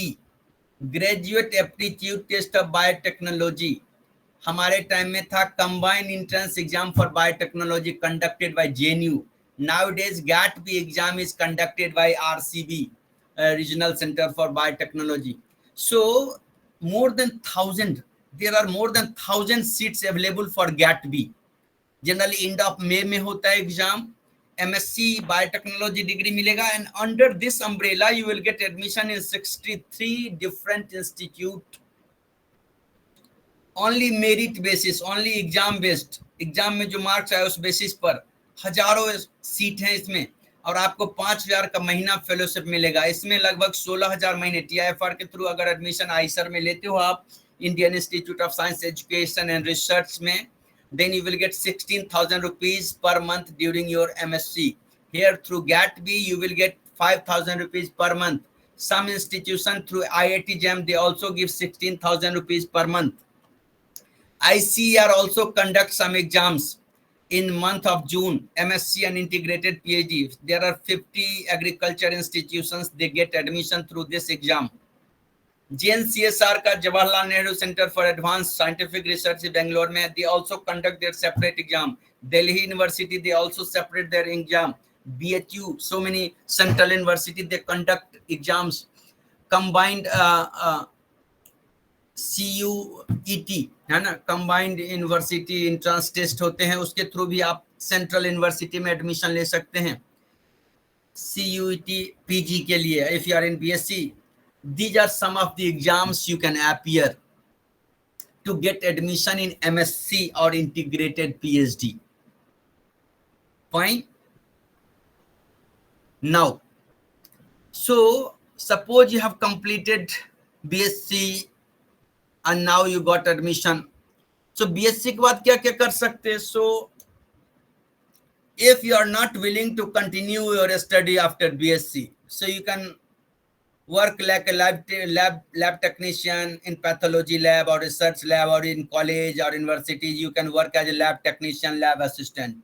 Graduate Aptitude Test of Biotechnology. हमारे टाइम में था Combined Entrance Exam for Biotechnology conducted by JNU. Nowadays GAT B exam is conducted by RCB, Regional Center for Biotechnology. So more than 1,000, there are more than 1,000 seats available for GAT B. Generally end of May में होता है एग्जाम। MSc बायोटेक्नोलॉजी डिग्री मिलेगा and under this umbrella you will get admission in 63 different institute. Only merit basis, only exam based, exam में जो मार्क्स आए उस बेसिस पर हजारों सीट हैं इसमें, और आपको 5,000 का महीना फेलोशिप मिलेगा। इसमें लगभग 16,000 महीने TIFR के थ्रू अगर एडमिशन आईसर में लेते हो आप, Indian institute of science education and research में, then you will get 16,000 rupees per month during your MSc. Here through GAT B you will get 5,000 rupees per month. Some institution through IIT JAM they also give 16,000 rupees per month. ICAR also conduct some exams in month of June, MSc and integrated PhD. There are 50 agriculture institutions, they get admission through this exam. JNCSR का Jawaharlal Nehru centre for advance scientific research Bangalore में, they also conduct their separate exam. Delhi University they also separate their exam. BHU, so many central university they conduct exams. Combined CUET है ना, combined university entrance test होते हैं, उसके थ्रू भी आप सेंट्रल यूनिवर्सिटी में एडमिशन ले सकते हैं। CUET PG के लिए, if you are in BSc, these are some of the exams you can appear to get admission in MSc or integrated PhD. Fine. Now, so suppose you have completed BSc and now you got admission. So BSc के बाद क्या क्या कर सकते हैं? So if you are not willing to continue your study after BSc, so you can work like a lab technician in pathology lab or research lab, or in college or university you can work as a lab technician, lab assistant.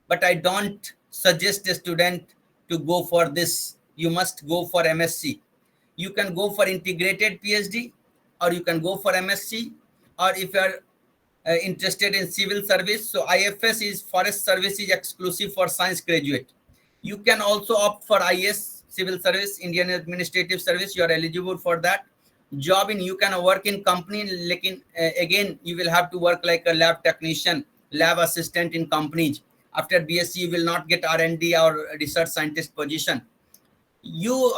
But I don't suggest a student to go for this. You must go for MSc. You can go for integrated PhD, or you can go for MSc, or if you are interested in civil service, so IFS is Forest Service, is exclusive for science graduate. You can also opt for IS, civil service, Indian Administrative Service. You are eligible for that. Job in, you can work in company, lekin again you will have to work like a lab technician, lab assistant in companies. After BSc you will not get R&D or research scientist position. You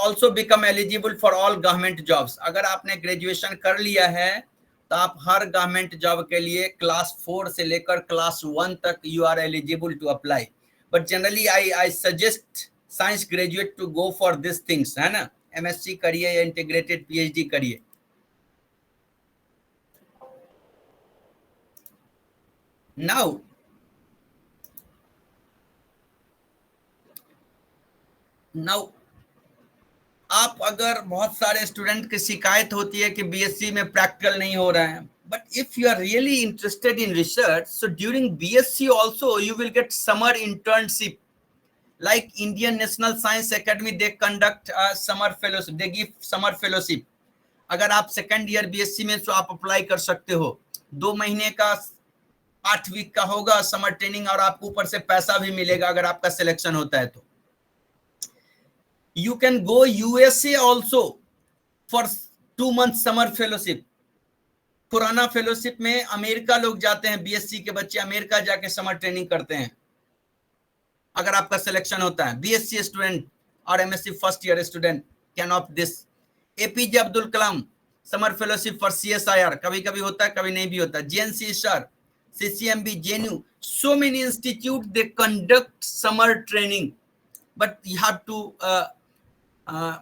also become eligible for all government jobs. अगर आपने ग्रेजुएशन कर लिया है तो आप हर गवर्नमेंट जॉब के लिए क्लास 4 से लेकर क्लास 1 तक you are eligible to apply. But generally I suggest science graduate to go for this things, है ना. एमएससी करिए या इंटीग्रेटेड पीएचडी करिए. नाउ आप अगर बहुत सारे स्टूडेंट की शिकायत होती है कि बीएससी में प्रैक्टिकल नहीं हो रहा है, but if you are really interested in research, so during BSc also you will get summer internship. Like Indian National Science Academy, they conduct summer fellowship, they give summer fellowship. अगर आप सेकंड ईयर बीएससी में तो आप अप्लाई कर सकते हो. 2 महीने का 8 वीक का होगा समर ट्रेनिंग, और आपको ऊपर से पैसा भी मिलेगा अगर आपका सिलेक्शन होता है तो. You can go USA also for 2 months summer fellowship. पुराना फेलोशिप में अमेरिका लोग जाते हैं, बीएससी के बच्चे अमेरिका जाके समर ट्रेनिंग करते हैं अगर आपका सिलेक्शन होता है. बीएससी स्टूडेंट और MSc first year student can opt this. APJ Abdul Kalam summer fellowship for CSIR, कभी कभी होता है कभी नहीं भी होता. JNC sir, CCMB, JNU, so many institute they conduct summer training, but you have to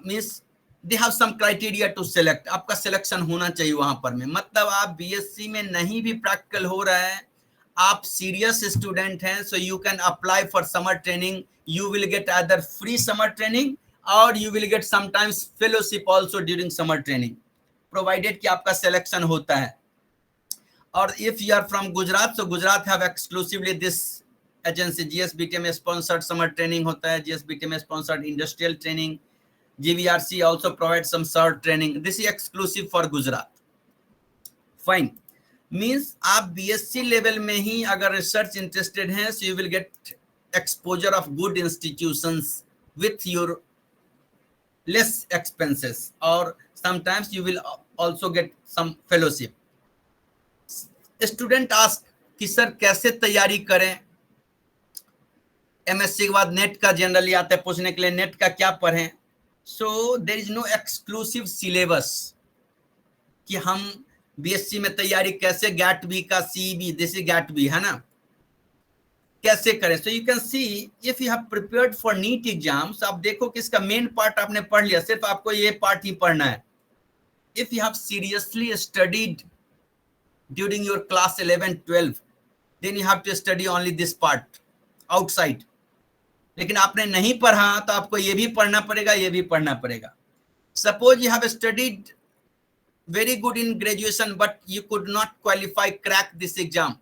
means they have some criteria to select. आपका सिलेक्शन होना चाहिए वहां पर में. मतलब आप बीएससी में नहीं भी प्रैक्टिकल हो रहा है, आप सीरियस स्टूडेंट हैं, so you can apply for summer training. You will get either free summer training or you will get sometimes fellowship also during summer training, provided कि आपका सिलेक्शन होता है. और if you are from Gujarat, so Gujarat have exclusively this agency. GSBTM sponsored summer training होता है, GSBTM sponsored industrial training. GVRC also provides some CERT training. This is exclusive for Gujarat. Fine. Means आप BSc level में ही अगर research interested हैं, so you will get exposure of good institutions with your less expenses, or sometimes you will also get some fellowship. Student ask कि सर कैसे तैयारी करें. एमएससी के बाद नेट का जनरली आता है पूछने के लिए, नेट का क्या पढ़ें. So there is no exclusive syllabus कि हम बीएससी में तैयारी कैसे, गैट बी का सीबी, दिस इज गैट बी, है ना, कैसे करें. So you can see if you have prepared for NEET exams, आप देखो कि इसका मेन पार्ट आपने पढ़ लिया, सिर्फ आपको ये पार्ट ही पढ़ना है. If you have seriously studied during your class 11-12, then you have to study only this part outside. लेकिन आपने नहीं पढ़ा तो आपको ये भी पढ़ना पड़ेगा, ये भी पढ़ना पड़ेगा. Suppose you have studied very good in graduation but you could not qualify, crack this exam,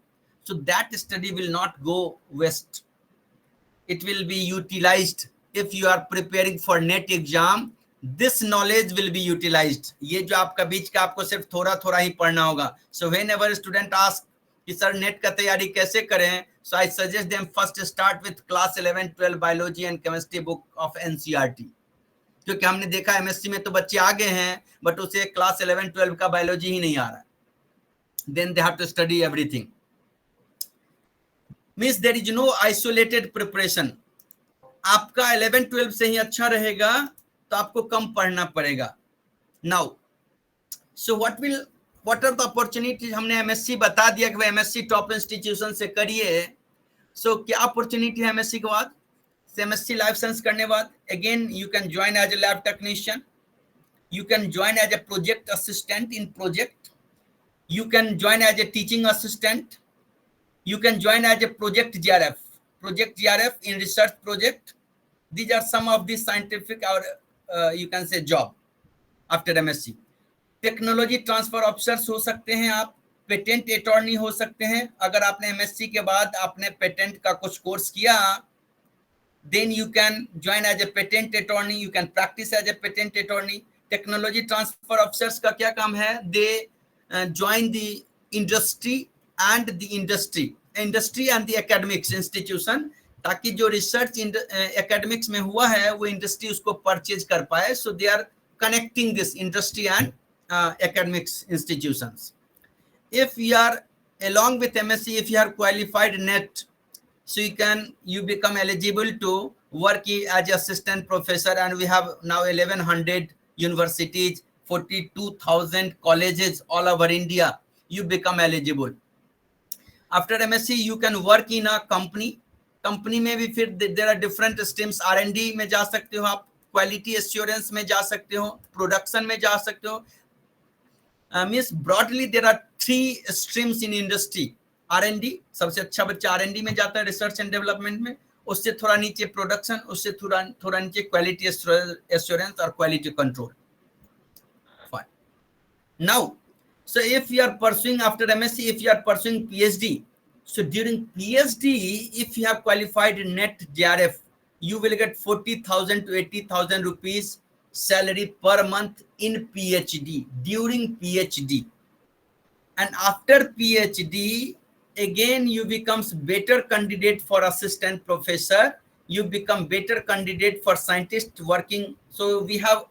so that study will not go waste. It will be utilized. If you are preparing for NET exam, this knowledge will be utilized. ये जो आपका बीच का आपको सिर्फ थोड़ा थोड़ा ही पढ़ना होगा. So whenever student ask कि सर नेट का तैयारी कैसे करें, so I suggest them first start with class 11-12 biology and chemistry book of NCERT. क्योंकि हमने देखा एमएससी में तो बच्चे आगे हैं बट उसे क्लास 11-12 का बायोलॉजी ही नहीं आ रहा है. Then they have to study everything. Means there is no isolated preparation. आपका 11-12 से ही अच्छा रहेगा तो आपको कम पढ़ना पड़ेगा. Now, so what are the opportunities? हमने एमएससी बता दिया कि एमएससी टॉप इंस्टीट्यूशन से करिए. सो क्या अपॉर्चुनिटी है एमएससी के बाद? MSc Life Science करने बाद again you can join as a lab technician, you can join as a project assistant in project, you can join as a teaching assistant, you can join as a project GRF in research project. These are some of the scientific or you can say job after MSc. Technology transfer officers हो सकते हैं आप, पेटेंट अटॉर्नी हो सकते हैं। अगर आपने एमएससी के बाद आपने पेटेंट का कुछ कोर्स किया, then you can join as a patent attorney, you can practice as a patent attorney. Technology transfer officers का क्या काम है? They join the industry and the industry and the academics institution, ताकि जो रिसर्च एकेडमिक्स में हुआ है वो इंडस्ट्री उसको परचेज कर पाए। So they are connecting this industry and academics institutions. If you are along with MSc, if you are qualified NET, so you become eligible to work as assistant professor, and we have now 1100 universities, 42,000 colleges all over India. You become eligible. After MSc, you can work in a company में भी फिर there are different streams. R&D में जा सकते हो आप, क्वालिटी एश्योरेंस में जा सकते हो, प्रोडक्शन में जा सकते हो। Means broadly there are 3 streams in industry. R&D, सबसे अच्छा बच्चा R&D में जाता है, रिसर्च एंड डेवलपमेंट में। उससे थोड़ा नीचे प्रोडक्शन, उससे थोड़ा नीचे क्वालिटी एश्योरेंस और quality control. Fine. Now so if you are pursuing after MSc, if you are pursuing PhD, so during PhD, if you have qualified NET JRF, you will get 40,000 to 80,000 rupees salary per month in PhD, during PhD. And after PhD, again you becomes better candidate for assistant professor, you become better candidate for scientist working. So we have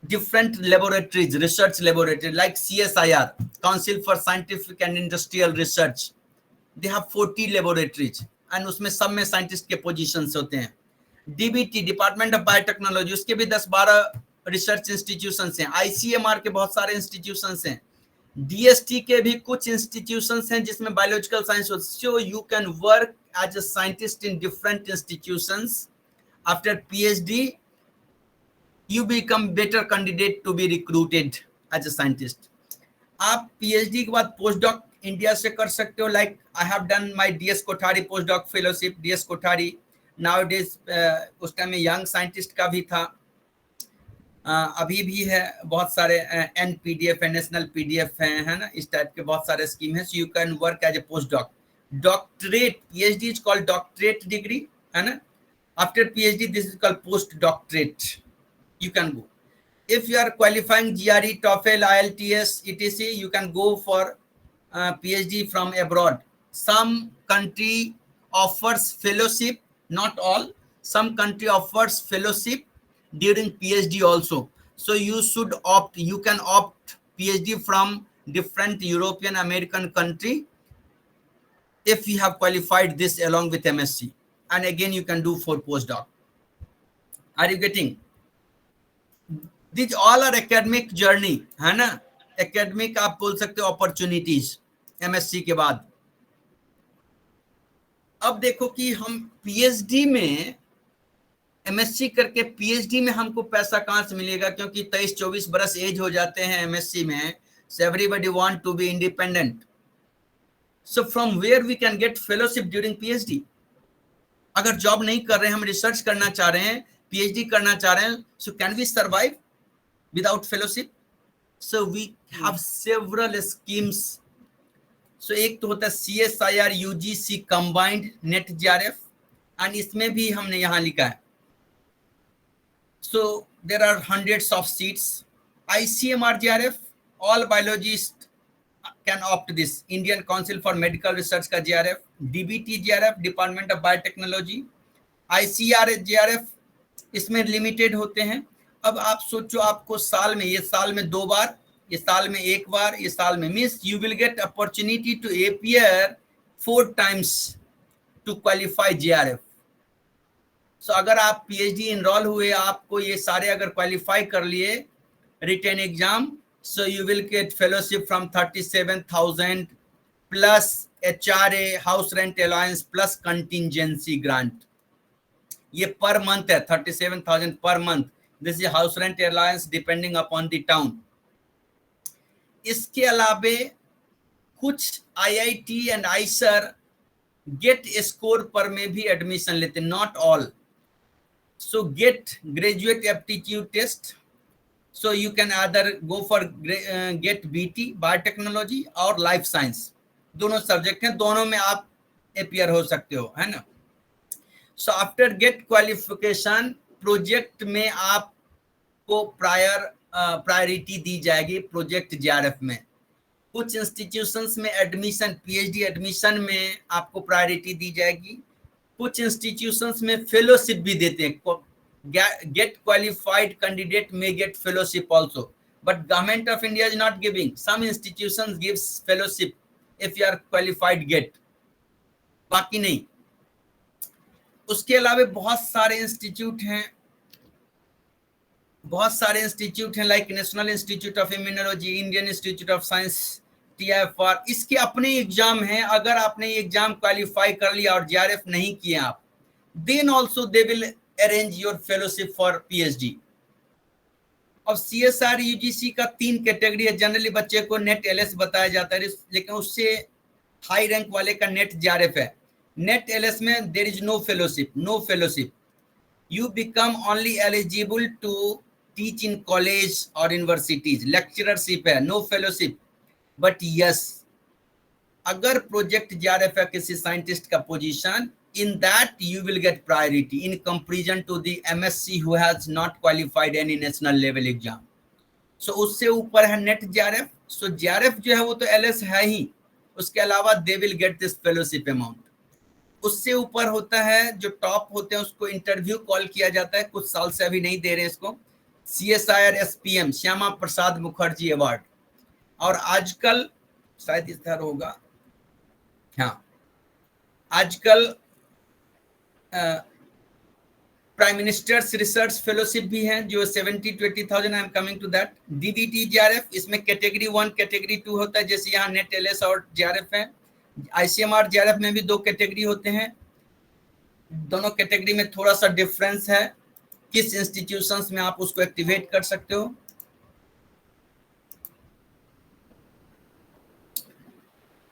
different laboratories, research laboratories like CSIR, Council for Scientific and Industrial Research. They have 40 laboratories. And उसमें सब में साइंटिस्ट के पोजीशंस होते हैं। डीबीटी, डिपार्टमेंट ऑफ बायोटेक्नोलॉजी, उसके भी 10-12 रिसर्च इंस्टीट्यूशंस हैं। आईसीएमआर के बहुत सारे इंस्टीट्यूशंस हैं। डीएसटी के भी कुछ इंस्टीट्यूशंस हैं जिसमें बायोलॉजिकल साइंस होती है। So you can work as a scientist in different institutions. After PhD you become better candidate to be recruited as a scientist. आप पीएचडी के बाद पोस्ट डॉक इंडिया से कर सकते हो। Like I have done my DS Kothari post doc fellowship, DS Kothari. Nowadays उस टाइम में यंग साइंटिस्ट का भी था, अभी भी है। बहुत सारे NPDF है, नेशनल PDF है ना, इस टाइप के बहुत सारे स्कीम है। So you can work as a post doc. Doctorate, PhD is called doctorate degree, है ना। After PhD this is called post doctorate, you can go. If you are qualifying GRE, TOEFL, IELTS, etc., you can go for PhD from abroad. Some country offers fellowship, not all. Some country offers fellowship during PhD also. So you should opt. You can opt PhD from different European, American country if you have qualified this along with MSc. And again, you can do for postdoc. Are you getting? These all are academic journey, है ना। academic आप बोल सकते हो opportunities MSc के बाद। अब देखो कि हम PhD में, MSc करके PhD में हमको पैसा कहाँ से मिलेगा, क्योंकि 23-24 बरस एज हो जाते हैं MSc में। So everybody want to be independent. So from where we can get fellowship during PhD? अगर जॉब नहीं कर रहे हैं, हम रिसर्च करना चाह रहे हैं, PhD करना चाह रहे हैं, so can we survive without fellowship? So we have several schemes. So एक तो होता है CSIR UGC combined NET JRF, and इसमें भी हमने यहाँ लिखा है। So there are hundreds of seats. ICMR JRF, all biologists can opt this. Indian Council for Medical Research का JRF, DBT JRF, Department of Biotechnology, ICR JRF, इसमें लिमिटेड होते हैं। अब आप सोचो, आपको साल में, ये साल में 2 बार, ये साल में 1 बार, ये साल में, means you will get opportunity to appear 4 times to qualify JRF। सो अगर आप PhD इनरोल हुए, आपको ये सारे अगर क्वालिफाई कर लिए written exam, so you will get fellowship from 37,000 plus HRA, house rent allowance plus contingency grant. ये पर मंथ है 37,000 per month. This is house rent allowance depending upon the town. इसके अलावे कुछ IIT and IISER GATE score पर में भी एडमिशन लेते, not all. So GATE graduate aptitude test, so you can either go for get BT biotechnology और लाइफ साइंस, दोनों सब्जेक्ट हैं, दोनों में आप अपीयर हो सकते हो, है ना. So after GATE qualification project में आपको प्रायोरिटी दी जाएगी प्रोजेक्ट जेआरएफ में. कुछ इंस्टीट्यूशंस में एडमिशन पीएचडी एडमिशन में आपको प्रायोरिटी दी जाएगी. कुछ इंस्टीट्यूशंस में फेलोशिप भी देते हैं. Get qualified candidate may get fellowship also, but government of India is not giving. Some institutions gives fellowship if you are qualified get, बाकी नहीं. उसके अलावा बहुत सारे इंस्टीट्यूट हैं like national institute of immunology, Indian institute of science, TIFR. इसके अपने एग्जाम हैं. अगर आपने एग्जाम क्वालिफाई कर लिया और जेआरएफ नहीं किए आप, then also they will arrange your fellowship for PhD. और CSR UGC का 3 कैटेगरी है. जनरली बच्चे को नेट LS बताया जाता है, लेकिन उससे हाई रैंक वाले का नेट जेआरएफ है. नेट LS में there is no fellowship. You become only eligible to teach in college और यूनिवर्सिटीज. लेक्चररशिप है, नो फेलोशिप. बट यस, अगर प्रोजेक्ट जेआरएफ है किसी साइंटिस्ट का position, in that you will get priority in comparison to the MSc who has not qualified any national level exam. So उससे ऊपर है नेट जेआरएफ. सो जेआरएफ जो है वो तो LS है ही, उसके अलावा they will get this fellowship amount. उससे ऊपर होता है जो टॉप होते हैं उसको इंटरव्यू कॉल किया जाता है. कुछ साल से अभी नहीं दे रहे इसको. CSIR SPM Shyama Prasad Mukherjee award. और आजकल शायद इस तरह होगा, हाँ, आजकल प्राइम मिनिस्टर्स रिसर्च फेलोशिप भी हैं जो 70,000-80,000. I am coming to that. DDT JRF, इसमें कैटेगरी 1 कैटेगरी 2 होता है, जैसे यहाँ नेट LS और जेआरएफ है. ICMR जेआरएफ में भी 2 कैटेगरी होते हैं. दोनों कैटेगरी में थोड़ा सा डिफरेंस है, किस इंस्टीट्यूशंस में आप उसको एक्टिवेट कर सकते हो.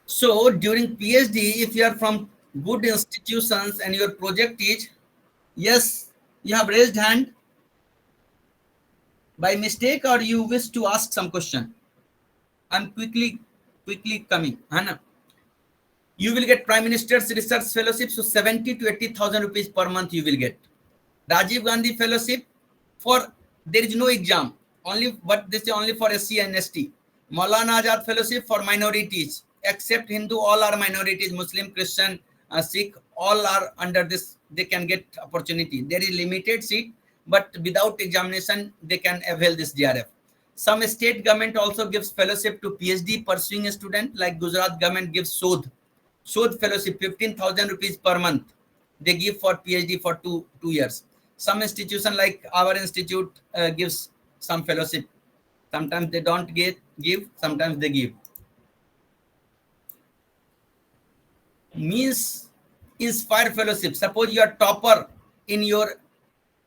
So during PhD, if you are from good institutions and your project is, yes, you have raised hand by mistake or you wish to ask some question. I'm quickly coming, है ना. You will get Prime Minister's Research Fellowship, so 70 to 80,000 rupees per month you will get. Rajiv Gandhi Fellowship, for there is no exam, only, but this is only for SC and ST. Maulana Azad Fellowship for minorities, except Hindu, all are minorities, Muslim, Christian, Sikh, all are under this, they can get opportunity. There is limited seat, but without examination, they can avail this JRF. Some state government also gives fellowship to PhD pursuing a student, like Gujarat government gives Sodh fellowship, 15,000 rupees per month. They give for PhD for two years. Some institution like our institute gives some fellowship. Sometimes they don't give, sometimes they give. Means Inspire Fellowship. Suppose you are topper in your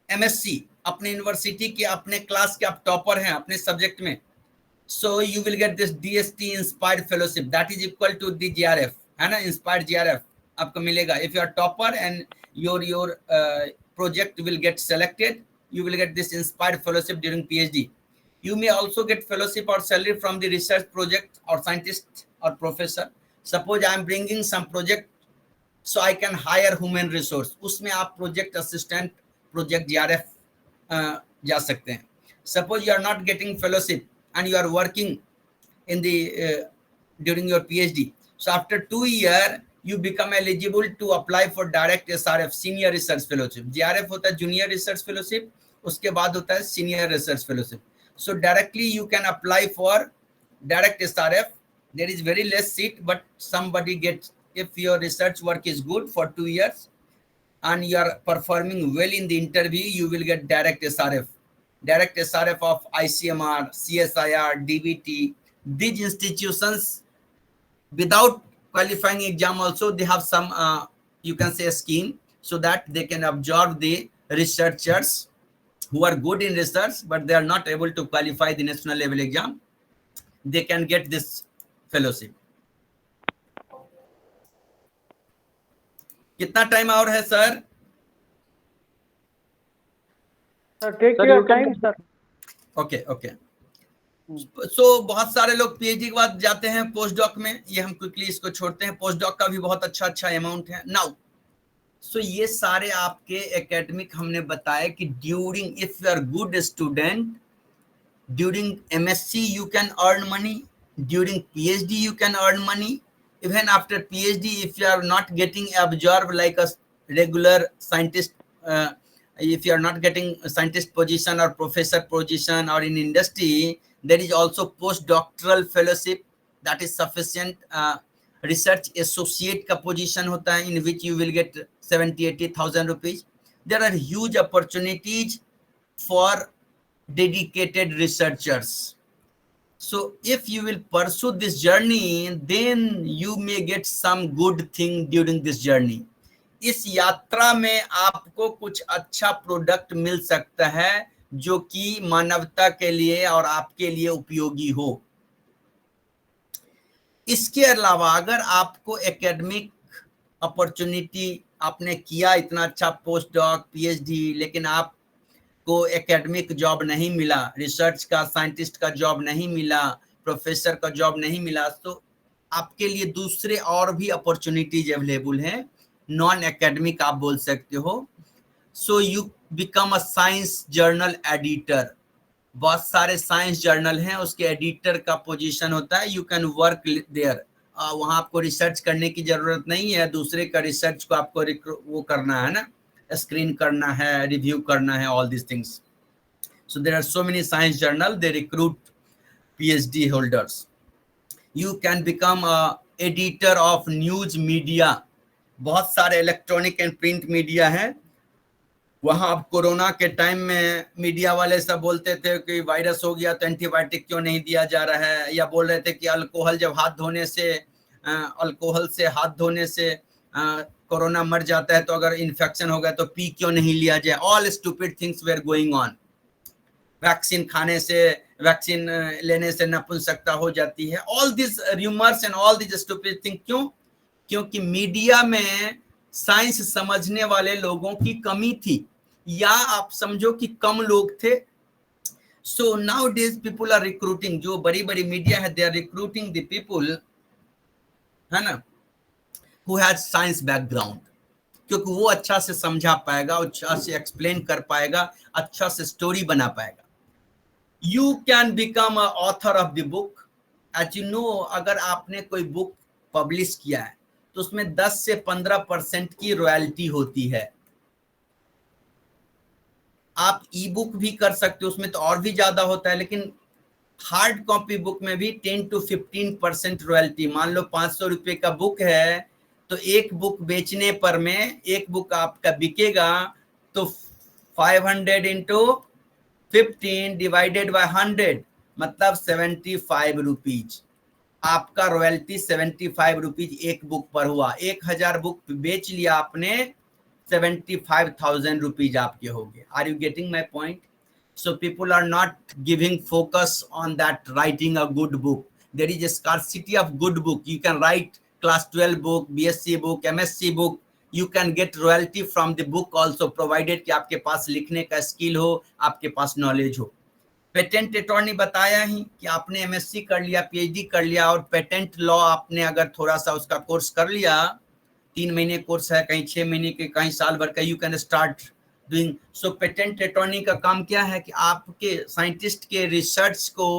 MSc, अपने यूनिवर्सिटी के अपने क्लास के आप टॉपर हैं अपने सब्जेक्ट में, so you will get this DST Inspired Fellowship, that is equal to the JRF, है ना. Inspired JRF आपको मिलेगा. If you are topper and your project will get selected, you will get this Inspired Fellowship during PhD. You may also get fellowship or salary from the research project or scientist or professor. Suppose I am bringing some project, so I can hire human resource. उसमें आप project assistant, project JRF जा सकते हैं. Suppose you are not getting fellowship and you are working in the during your PhD. So after 2 years, you become eligible to apply for direct SRF, senior research fellowship. JRF होता है junior research fellowship, उसके बाद होता है senior research fellowship. So directly you can apply for direct SRF. There is very less seat, but somebody gets, if your research work is good for 2 years and you are performing well in the interview, you will get direct SRF. Direct SRF of ICMR, CSIR, DBT. These institutions, without qualifying exam also, they have some, you can say, a scheme. so that they can absorb the researchers who are good in research, but they are not able to qualify the national level exam. They can get this fellowship. कितना टाइम और है sir? Take your time, sir. Okay okay. So बहुत सारे लोग पीएचडी के बाद जाते हैं पोस्ट डॉक में. ये हम क्विकली इसको छोड़ते हैं. पोस्ट डॉक का भी बहुत अच्छा अमाउंट है. नाउ सो ये सारे आपके एकेडमिक हमने बताया कि during, if you are good student, during MSc you can earn money, during PhD you can earn money, even after PhD if you are not getting absorbed like a regular scientist, if you are not getting a scientist position or professor position or in industry, there is also postdoctoral fellowship that is sufficient. Research associate का position होता है in which you will get 70,000-80,000 rupees. There are huge opportunities for dedicated researchers. So if you will pursue this journey, then you may get some good thing during this journey. इस यात्रा में आपको कुछ अच्छा प्रोडक्ट मिल सकता है जो कि मानवता के लिए और आपके लिए उपयोगी हो. इसके अलावा अगर आपको एकेडमिक अपॉर्चुनिटी, आपने किया इतना अच्छा पोस्ट डॉक पीएचडी, लेकिन आप को एकेडमिक जॉब नहीं मिला, रिसर्च का साइंटिस्ट का जॉब नहीं मिला, प्रोफेसर का जॉब नहीं मिला, तो आपके लिए दूसरे और भी अपॉर्चुनिटीज अवेलेबल हैं. नॉन एकेडमिक आप बोल सकते हो. So you become a science journal editor. बहुत सारे साइंस जर्नल हैं, उसके एडिटर का पोजीशन होता है. You can work there. वहां आपको रिसर्च करने की जरूरत नहीं है, दूसरे का रिसर्च को आपको वो करना है ना, स्क्रीन करना है, रिव्यू करना है, all these things. So there are so many science journal, they recruit PhD holders. You can become a editor of news media. बहुत सारे इलेक्ट्रॉनिक एंड प्रिंट मीडिया हैं. वहां अब कोरोना के टाइम में मीडिया वाले सब बोलते थे कि वायरस हो गया तो एंटीबायोटिक क्यों नहीं दिया जा रहा है, या बोल रहे थे कि अल्कोहल जब हाथ धोने से, अल्कोहल से हाथ धोने से कोरोना मर जाता है, तो अगर इन्फेक्शन हो गया तो पी क्यों नहीं लिया जाए. All stupid things were going on. Vaccine खाने से, वैक्सीन लेने से नपुंसकता हो जाती है. All this rumours and all this stupid thing. क्यों? क्योंकि मीडिया में साइंस समझने वाले लोगों की कमी थी, या आप समझो कि कम लोग थे. So nowadays people are recruiting, जो बड़ी बड़ी मीडिया है, they are recruiting the people, है ना, who has science background, क्योंकि वो अच्छा से समझा पाएगा, अच्छा से एक्सप्लेन कर पाएगा, अच्छा से स्टोरी बना पाएगा. You can become a author of the book. As you know, अगर आपने कोई बुक पब्लिश किया है तो उसमें 10 से 15% की रॉयल्टी होती है. आप ई बुक भी कर सकते हो, उसमें तो और भी ज्यादा होता है, लेकिन हार्ड कॉपी बुक में भी 10 to 15% रॉयल्टी. मान लो 500 रुपए का बुक है, तो एक बुक बेचने पर में एक बुक आपका बिकेगा तो 500 into 15 डिवाइडेड बाय 100 मतलब 75 रुपीज. आपका रॉयल्टी 75 रुपीज एक बुक पर हुआ. 1000 बुक बेच लिया आपने, 75,000 रुपीज आपके हो गए. Are you getting my point? So people are not giving focus on that writing a good book. There is a scarcity of good book. You can write class 12 book, BSc book, MSc book. You can get royalty from the book also, provided कि आपके पास लिखने का स्किल हो, आपके पास नॉलेज हो. पेटेंट अटॉर्नी बताया ही कि आपने एमएससी कर लिया, पीएचडी कर लिया, और पेटेंट लॉ आपने अगर थोड़ा सा उसका कोर्स कर लिया, 3 महीने कोर्स है, कहीं 6 महीने के, कहीं साल भर का, you can start doing. So patent attorney का काम क्या है कि आपके साइंटिस्ट के रिसर्च को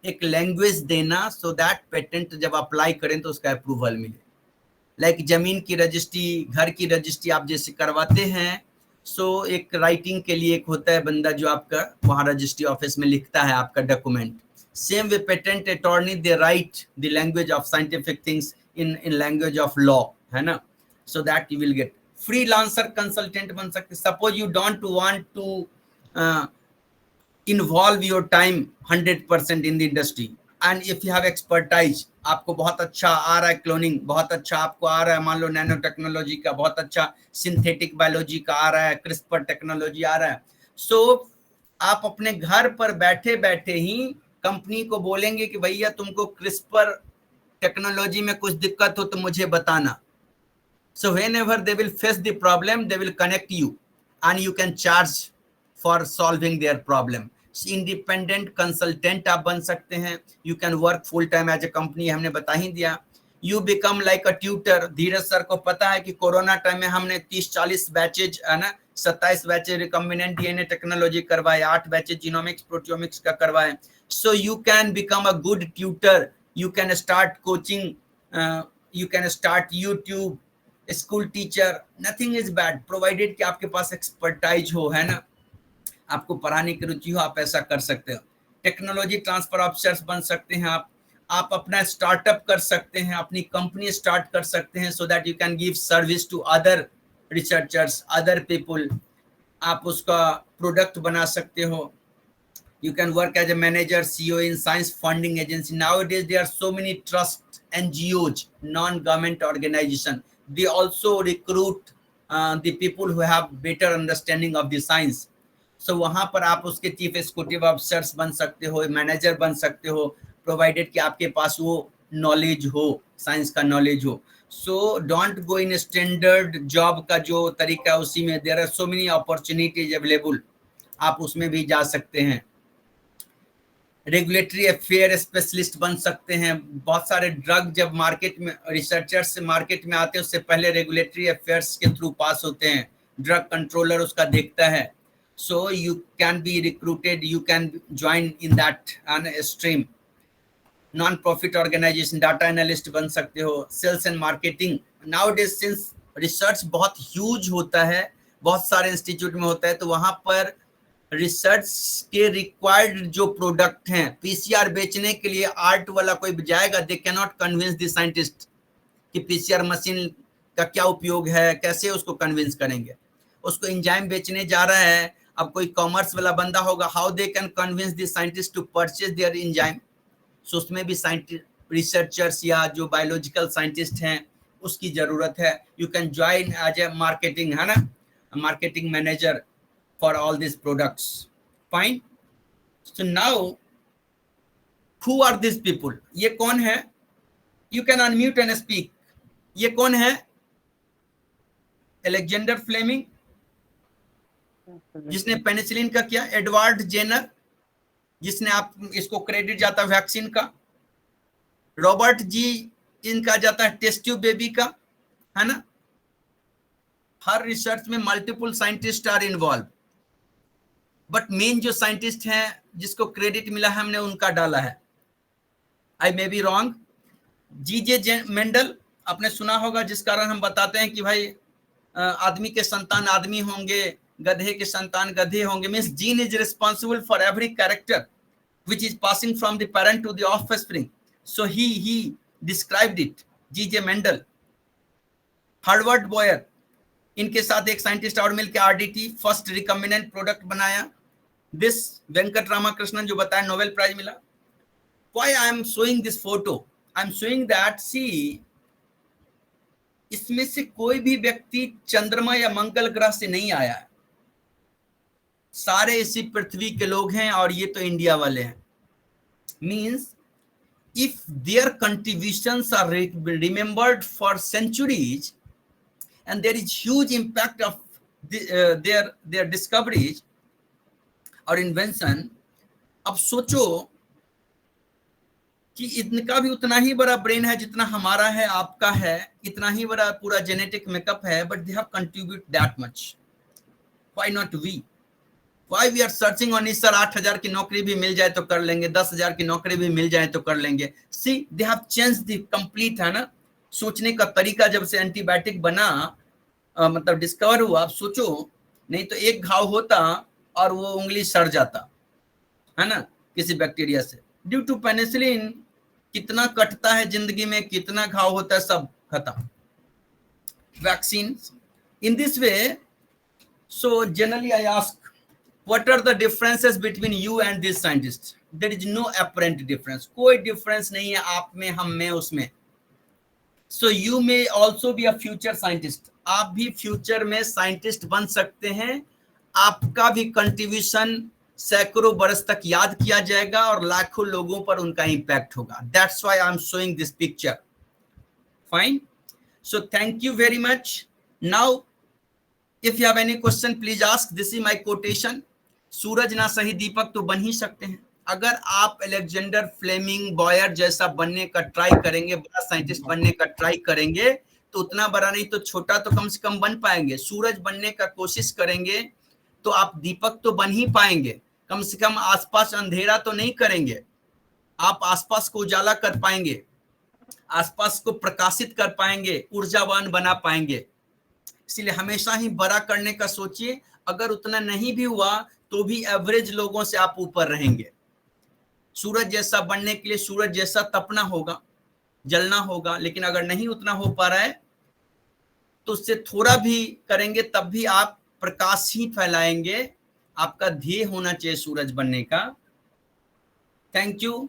एक लैंग्वेज देना, सो दैट पेटेंट जब अप्लाई करें तो उसका अप्रूवल मिले. लाइक जमीन की रजिस्ट्री, घर की रजिस्ट्री आप जैसे करवाते हैं, सो एक राइटिंग के लिए एक होता है बंदा जो आपका वहाँ रजिस्ट्री ऑफिस में लिखता है आपका document. Same way patent attorney, they write the language of scientific things in language of law, है ना. So that you will get. Freelancer consultant बन सकते. Suppose you don't want to involve your time 100% in the industry. And if you have expertise, आपको बहुत अच्छा आ रहा है क्लोनिंग, बहुत अच्छा आपको आ रहा है मान लो नैनो टेक्नोलॉजी का, बहुत अच्छा सिंथेटिक बायोलॉजी का आ रहा है, क्रिस्पर टेक्नोलॉजी आ रहा है, सो आप अपने घर पर बैठे बैठे ही कंपनी को बोलेंगे कि भैया तुमको क्रिस्पर टेक्नोलॉजी में कुछ दिक्कत हो तो मुझे बताना. So whenever they will face the problem, they will connect you and you can charge for solving their problem. Independent consultant आप बन सकते हैं. You can work full time as a company, हमने बता ही दिया. You become like a tutor. Dheeraj sir को पता है कि कोरोना टाइम में हमने 30-40 बैचेज है ना, 27 बैचेज रिकम्बिनेंट डीएनए टेक्नोलॉजी करवाए, 8 बैचेज जीनोमिक्स प्रोटियोमिक्स का करवाए. So you can become a good tutor. You can start coaching. You can start YouTube. School teacher, nothing is bad provided कि आपके पास एक्सपर्टाइज हो, है ना, आपको पढ़ाने की रुचि हो, आप ऐसा कर सकते हो. टेक्नोलॉजी ट्रांसफर ऑफिसर्स बन सकते हैं आप अपना स्टार्टअप कर सकते हैं, अपनी कंपनी स्टार्ट कर सकते हैं, so that you can give service to other researchers, other people. आप उसका प्रोडक्ट बना सकते हो. You can work as a manager, CEO in science funding agency. Nowadays, there are so many trust NGOs, non-government organization. They also recruit the people who have better understanding of the science. So वहाँ पर आप उसके चीफ एग्जीक्यूटिव ऑफिसर्स बन सकते हो, मैनेजर बन सकते हो, प्रोवाइडेड कि आपके पास वो नॉलेज हो, साइंस का नॉलेज हो. So don't go in standard job का जो तरीका है उसी में. There are so many opportunities available. आप उसमें भी जा सकते हैं. रेगुलेटरी अफेयर स्पेशलिस्ट बन सकते हैं. बहुत सारे ड्रग जब मार्केट में रिसर्चर्स से मार्केट में आते हैं उससे पहले रेगुलेटरी अफेयर्स के थ्रू पास होते हैं. ड्रग कंट्रोलर उसका देखता है. So you can be recruited, you can join in that stream. Non profit organization, data analyst बन सकते हो. Sales and marketing, nowadays since research बहुत ह्यूज होता है, बहुत सारे इंस्टीट्यूट में होता है, तो वहां पर रिसर्च के रिक्वायर्ड जो प्रोडक्ट हैं, पीसीआर बेचने के लिए आर्ट वाला कोई जाएगा, they can not convince the scientist कि पीसीआर मशीन का क्या उपयोग है, कैसे उसको कन्विंस करेंगे. उसको एंजाइम बेचने जा रहा है, अब कोई कॉमर्स वाला बंदा होगा, how they can convince the scientist to purchase their enzyme. So उसमें भी साइंटिस्ट रिसर्चर्स या जो बायोलॉजिकल साइंटिस्ट हैं उसकी जरूरत है. You can join as a marketing, है ना, marketing manager for all these products. Fine. So now, who are these people? ये कौन है? You can unmute and speak. ये कौन है? अलेक्जेंडर फ्लेमिंग, जिसने पेनिसिलिन का किया. एडवर्ड जेनर, जिसने आप इसको क्रेडिट जाता है वैक्सीन का. रॉबर्ट जी, इनका जाता है टेस्ट ट्यूब बेबी का, है ना. हर रिसर्च में multiple scientist are involve, but main जो साइंटिस्ट हैं जिसको क्रेडिट मिला है हमने उनका डाला है. I may be wrong. GJ Mendel आपने सुना होगा, जिस कारण हम बताते हैं कि भाई आदमी के संतान आदमी होंगे, गधे के संतान गधे होंगे. Means gene is responsible for every character which is passing from the parent to the offspring. So he described it. GJ Mendel, Herbert Boyer, इनके साथ एक साइंटिस्ट और मिलकर आरडीटी फर्स्ट रिकम्बिनेंट प्रोडक्ट बनाया. दिस वेंकट रामाकृष्णन जो बताया नोबेल प्राइज मिला. Why I am showing this photo? I am showing that see, इसमें से कोई भी व्यक्ति चंद्रमा या मंगल ग्रह से नहीं आया है. सारे इसी पृथ्वी के लोग हैं और ये तो इंडिया वाले हैं. Means if their contributions are remembered for centuries and there is huge impact of their discoveries और invention. अब सोचो कि इनका भी उतना ही बड़ा ब्रेन है जितना हमारा है, आपका है, इतना ही बड़ा पूरा जेनेटिक मेकअप है, but they have contributed that much. Why not we? Why we are searching on sir 8,000 की नौकरी भी मिल जाए तो कर लेंगे, 10,000 की नौकरी भी मिल जाए तो कर लेंगे. See, they have changed the complete, है ना, सोचने का तरीका. जब से एंटीबायोटिक बना, मतलब डिस्कवर हुआ, आप सोचो, नहीं तो एक घाव होता और वो उंगली सड़ जाता, है ना, किसी बैक्टीरिया से. ड्यू टू पेनिसिलिन कितना कटता है जिंदगी में, कितना घाव होता है, सब खत्म. Vaccine in this way. So generally I ask, what are the differences between you and this scientist? There is no apparent difference, कोई डिफरेंस नहीं है आप में, हम में, उसमें। So you may also be a future scientist, आप भी फ्यूचर में साइंटिस्ट बन सकते हैं। आपका भी कंट्रीब्यूशन सैकड़ों बरस तक याद किया जाएगा और लाखों लोगों पर उनका इंपैक्ट होगा। That's why I am showing this picture. Fine, so thank you very much. Now if you have any question please ask. This is my quotation, सूरज ना सही दीपक तो बन ही सकते हैं। अगर आप अलेक्जेंडर फ्लेमिंग बॉयर जैसा बनने का ट्राई करेंगे, बड़ा साइंटिस्ट बनने का ट्राई करेंगे, तो उतना बड़ा नहीं तो छोटा तो कम से कम बन पाएंगे। सूरज बनने का कोशिश करेंगे तो आप दीपक तो बन ही पाएंगे, कम से कम आसपास अंधेरा तो नहीं करेंगे, आप आसपास को उजाला कर पाएंगे, आसपास को प्रकाशित कर पाएंगे, ऊर्जावान बना पाएंगे। इसलिए हमेशा ही बड़ा करने का सोचिए। अगर उतना नहीं भी हुआ तो भी एवरेज लोगों से आप ऊपर रहेंगे। सूरज जैसा बनने के लिए सूरज जैसा तपना होगा, जलना होगा, लेकिन अगर नहीं उतना हो पा रहा है तो उससे थोड़ा भी करेंगे तब भी आप प्रकाश ही फैलाएंगे। आपका ध्येय होना चाहिए सूरज बनने का। Thank you.